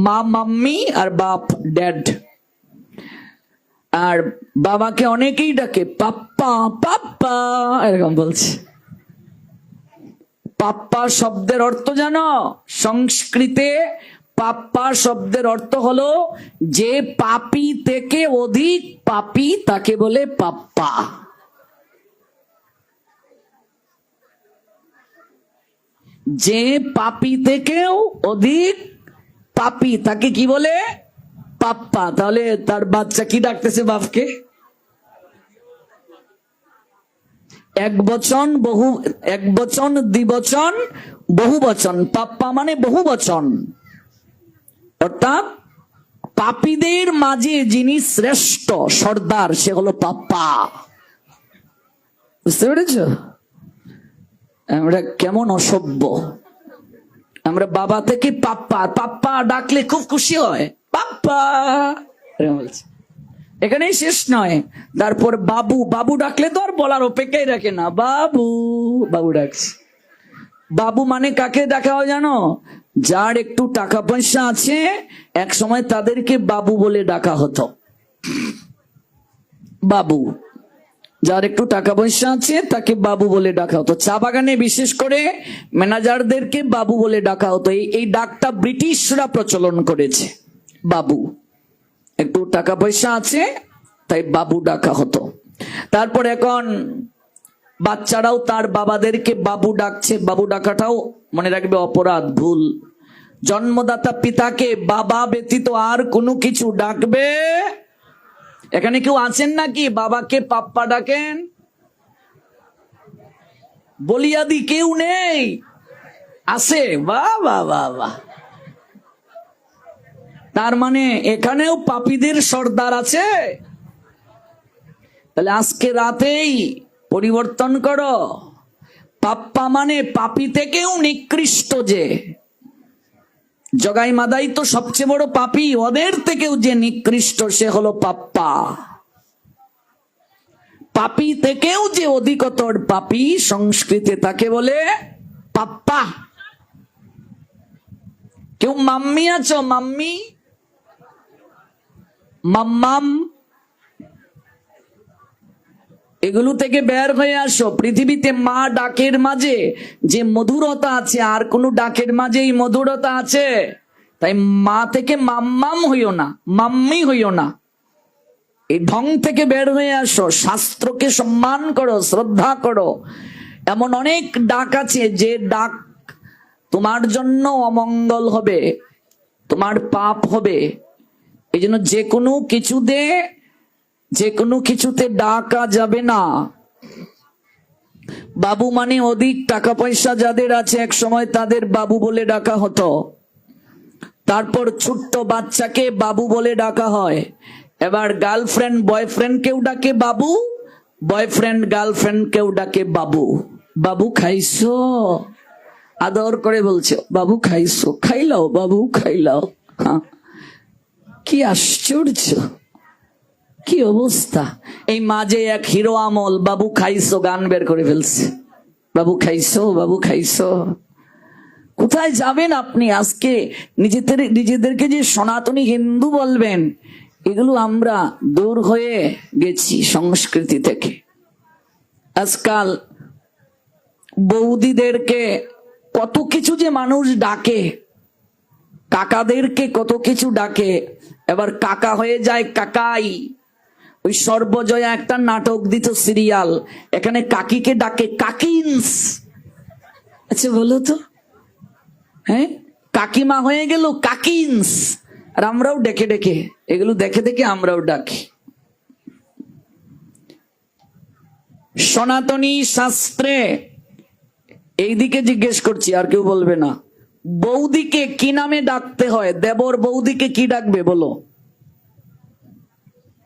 মা মাম্মি আর বাপ ড্যাড। আর বাবাকে অনেকেই ডাকে পাপ্পা, পাপ্পা এরকম বলছে। পাপ্পা শব্দের অর্থ জানো? সংস্কৃতে পাপ্পা শব্দের অর্থ হলো যে পাপী থেকে অধিক পাপী তাকে বলে পাপ্পা। যে পাপী থেকেও অধিক পাপী তাকে কি বলে? পাপ্পা। তাহলে তার বাচ্চা কি ডাকতেছে বাপকে? এক বচন, বহু, এক বচন, দ্বিবচন, বহু বচন। পাপ্পা মানে বহু বচন, অর্থাৎ পাপীদের মাঝে যিনি শ্রেষ্ঠ সর্দার সে হলো পাপ্পা। বুঝতে পেরেছ? আমরা কেমন অসভ্য। আমরা বাবা থেকে পাপ্পা, পাপ্পা ডাকলে খুব খুশি হয়, পাপ্পা বলছে। এখানেই শেষ নয়, তারপর বাবু, বাবু ডাকলে তো আর বলার অপেক্ষাই রাখে না, বাবু, বাবু ডাকছে। বাবু মানে কাকে ডাকা হয় জানো? যার একটু টাকা পয়সা আছে, এক সময় তাদেরকে বাবু বলে ডাকা হতো। বাবু, যার একটু টাকা পয়সা আছে তাকে বাবু বলে ডাকা হতো। চা বাগানে বিশেষ করে ম্যানেজারদেরকে বাবু বলে ডাকা হতো। এই ডাকটা ব্রিটিশরা প্রচলন করেছে। বাবু, একটু টাকা পয়সা আছে তাই বাবু ডাকা হতো। তারপর এখন বাচ্চারাও তার বাবাদেরকে বাবু ডাকছে। বাবু ডাকাটাও মনে রাখবে অপরাধ, ভুল। জন্মদাতা পিতাকে বাবা ব্যতীত আর কোনো কিছু ডাকবে। এখানে কেউ আছেন নাকি বাবাকে পাপ্পা ডাকেন? বলিয়াদি কেউ নেই? আছে? বাহ বাহ বাহ বাহ। তার মানে এখানেও পাপীদের সর্দার আছে। তাহলে আজকে রাতেই পরিবর্তন করো। পাপ্পা মানে পাপী থেকেও নিকৃষ্ট। যে জগাই মাদাই তো সবচেয়ে বড় পাপী, ওদের থেকেও যে নিকৃষ্ট সে হলো পাপ্পা। পাপী থেকেও যে অধিকতর পাপী সংস্কৃতে তাকে বলে পাপ্পা। কেউ মাম্মি আছো? মাম্মি, মাম্মাম, এগুলো থেকে বের হয়ে আসো। পৃথিবীতে মা ডাকের মাঝে যে মধুরতা আছে আর কোন ডাকের মাঝে এই মধুরতা আছে? তাই মা থেকে মাম্মাম হইও না, মাম্মি হইও না। এই ঢং থেকে বের হয়ে আসো। শাস্ত্রকে সম্মান করো, শ্রদ্ধা করো। এমন অনেক ডাক আছে যে ডাক তোমার জন্য অমঙ্গল হবে, তোমার পাপ হবে। এই জন্য যে কোনো কিছুতে, যে কোনো কিছুতে ডাকা যাবে না। বাবু মানে অধিক টাকা পয়সা যাদের আছে এক সময় তাদের বাবু বলে ডাকা হতো। তারপর ছোট্ট বাচ্চাকে বাবু বলে ডাকা হয়। এবার গার্লফ্রেন্ড বয়ফ্রেন্ড কেউ ডাকে বাবু, বয়ফ্রেন্ড গার্লফ্রেন্ড কেউ ডাকে বাবু। বাবু খাইছো? আদর করে বলছে বাবু খাইছো? খাইলাও বাবু, খাইলাও। হ্যাঁ, কি আশ্চর্য, কি অবস্থা। এই মাঝে এক হিরো আমল বাবু খাইছো গান বের করে ফেলছে। বাবু খাইছো, বাবু খাইছো। কোথায় যাবেন আপনি? আজকে নিজেদেরকে যে সনাতনী হিন্দু বলবেন, এগুলো আমরা দূর হয়ে গেছি সংস্কৃতি থেকে। আজকাল বৌদিদেরকে কত কিছু যে মানুষ ডাকে, কাকাদেরকে কত কিছু ডাকে, এবার কাকা হয়ে যায় কাকাই। ওই সর্বজয়া একটা নাটক দিত সিরিয়াল, এখানে কাকিকে ডাকে কাকিন্স। আচ্ছা বলো তো, হ্যাঁ, কাকিমা হয়ে গেল কাকিন্স। আর আমরাও ডেকে ডেকে, এগুলো দেখে দেখে আমরাও ডাকি। সনাতনী শাস্ত্রে এইদিকে জিজ্ঞেস করছি, আর কেউ বলবে না, বৌদিকে কি নামে ডাকতে হয়? দেবর বৌদিকে কি ডাকবে বলো?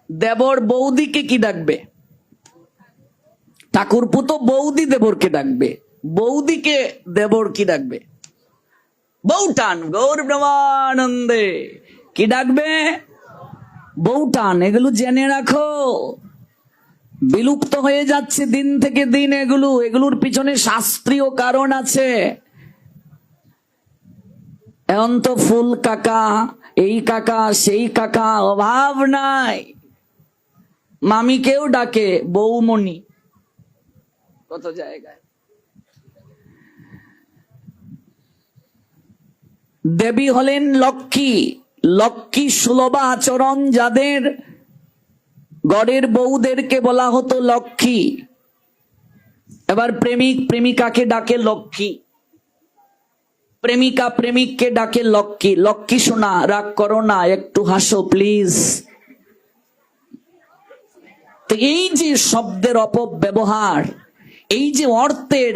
দেবর বৌদিকে কি ডাকবে? ঠাকুরপো তো বৌদি দেবরকে ডাকবে, বৌদিকে দেবর কি ডাকবে? বৌটান। গৌর ব্রহ্মানন্দে কি ডাকবে? বৌটান। এগুলো জেনে রাখো, বিলুপ্ত হয়ে যাচ্ছে দিন থেকে দিন এগুলো। এগুলোর পিছনে শাস্ত্রীয় কারণ আছে। এখন তো ফুল কাকা, এই কাকা, সেই কাকা, অভাব নাই। মামিকেও ডাকে বৌমণি কত জায়গায়। দেবী হলেন লক্ষ্মী। লক্ষ্মী সুলভা আচরণ যাদের, গড়ের বউদেরকে বলা হতো লক্ষ্মী। এবার প্রেমিক প্রেমিকাকে ডাকে লক্ষ্মী, প্রেমিকা প্রেমিককে ডাকে লক্ষ্মী। লক্ষ্মী শোনা, রাগ করো না, একটু হাসো প্লিজ। তো এই যে শব্দের অপব্যবহার, এই যে অর্থের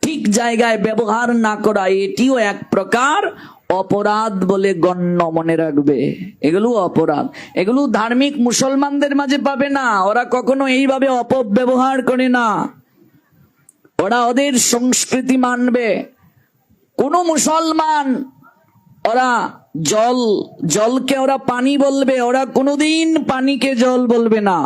ঠিক জায়গায় ব্যবহার না করা, এটিও এক প্রকার অপরাধ বলে গণ্য, মনে রাখবে। এগুলো অপরাধ। এগুলো ধার্মিক মুসলমানদের মাঝে পাবে না। ওরা কখনো এইভাবে অপব্যবহার করে না, ওরা ওদের সংস্কৃতি মানবে। কোন মুসলমান ওরা জলকে ওরা পানি বলবে, ওরা কোনোদিন পানিকে জল বলবে না।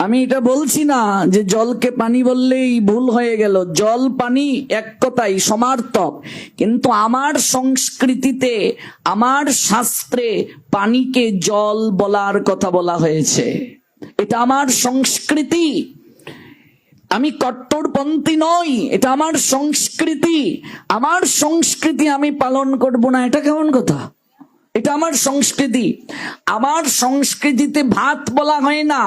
আমি এটা বলছি না যে জলকে পানি বললেই ভুল হয়ে গেল, জল পানি এক কথাই সমার্থক। কিন্তু আমার সংস্কৃতিতে, আমার শাস্ত্রে পানিকে জল বলার কথা বলা হয়েছে। এটা আমার সংস্কৃতি, আমি কট্টরপন্থী নই, এটা আমার সংস্কৃতি। আমার সংস্কৃতি আমি পালন করব না, এটা কেমন কথা? এটা আমার সংস্কৃতি। আমার সংস্কৃতিতে ভাত বলা হয় না,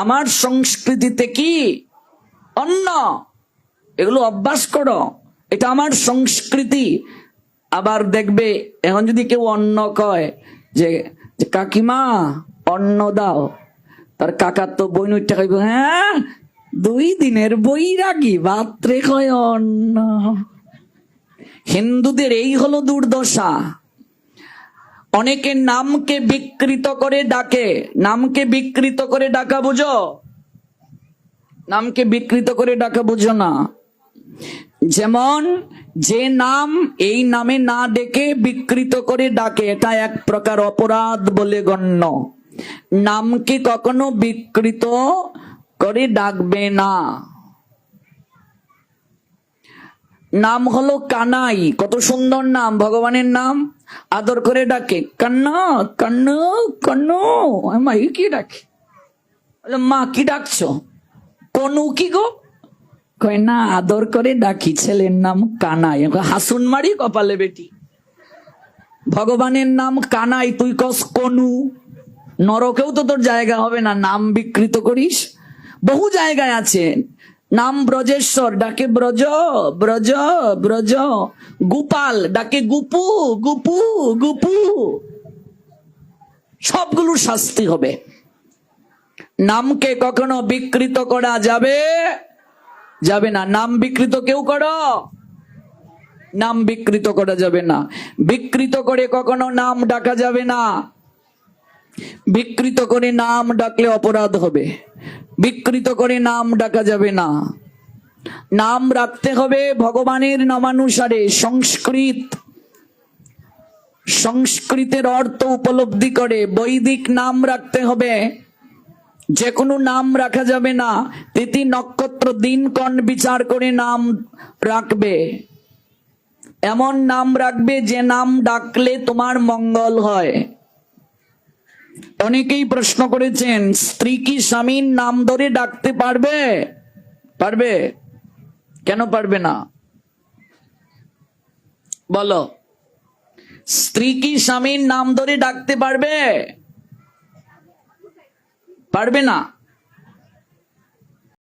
আমার সংস্কৃতিতে কি অন্ন। এগুলো অভ্যাস করো, এটা আমার সংস্কৃতি। আবার দেখবে এখন যদি কেউ অন্ন কয়, যে কাকিমা অন্ন দাও, তার কাকার তো বই নইটা খাইব, হ্যাঁ 2 দিনের বৈরাগী বাত্রে কয় অন্ন। হিন্দুদের এই হলো দুর্দশা। অনেকে নামকে বিকৃত করে ডাকে। নামকে বিকৃত করে ডাকা বুঝো? নামকে বিকৃত করে ডাকা বুঝো না। যেমন যে নাম এই নামে না ডেকে বিকৃত করে ডাকে, এটা এক প্রকার অপরাধ বলে গণ্য। নামকে কখনো বিকৃত করে ডাকবে না। নাম হলো কানাই, কত সুন্দর নাম, ভগবানের নাম। আদর করে ডাকে কান্না কান্নু কান্নু। মা কি ডাকে? মা কি ডাকছো? কনু কি গো? কয় না, আদর করে ডাকি, ছেলের নাম কানাই। হাসুন মারি কপালে বেটি। ভগবানের নাম কানাই, তুই কস কনু। নরকেও তো তোর জায়গা হবে না, নাম বিকৃত করিস। বহু জায়গায় আছে নাম। ব্রজেশ্বর ডাকে ব্রজ ব্রজ ব্রজ। গোপাল ডাকে গুপু গুপু গুপু। সবগুলো শাস্তি হবে। নামকে কখনো বিকৃত করা যাবে যাবে না। নাম বিকৃত কেউ করো, নাম বিকৃত করা যাবে না। বিকৃত করে কখনো নাম ডাকা যাবে না। বিকৃত করে নাম ডাকলে অপরাধ হবে। বিকৃত করে নাম ডাকা যাবে না। নাম রাখতে হবে ভগবানের নামানুসারে। সংস্কৃতের অর্থ উপলব্ধি করে বৈদিক নাম রাখতে হবে। যে কোনো নাম রাখা যাবে না। তিথি নক্ষত্র দিনক্ষণ বিচার করে নাম রাখবে। এমন নাম রাখবে যে নাম ডাকলে তোমার মঙ্গল হয়। অনেকেই প্রশ্ন করেছেন, স্ত্রী কি স্বামীর নাম ধরে ডাকতে পারবে? পারবে? কেন পারবে না বলো? স্ত্রী কি স্বামীর নাম ধরে ডাকতে পারবে? পারবে না।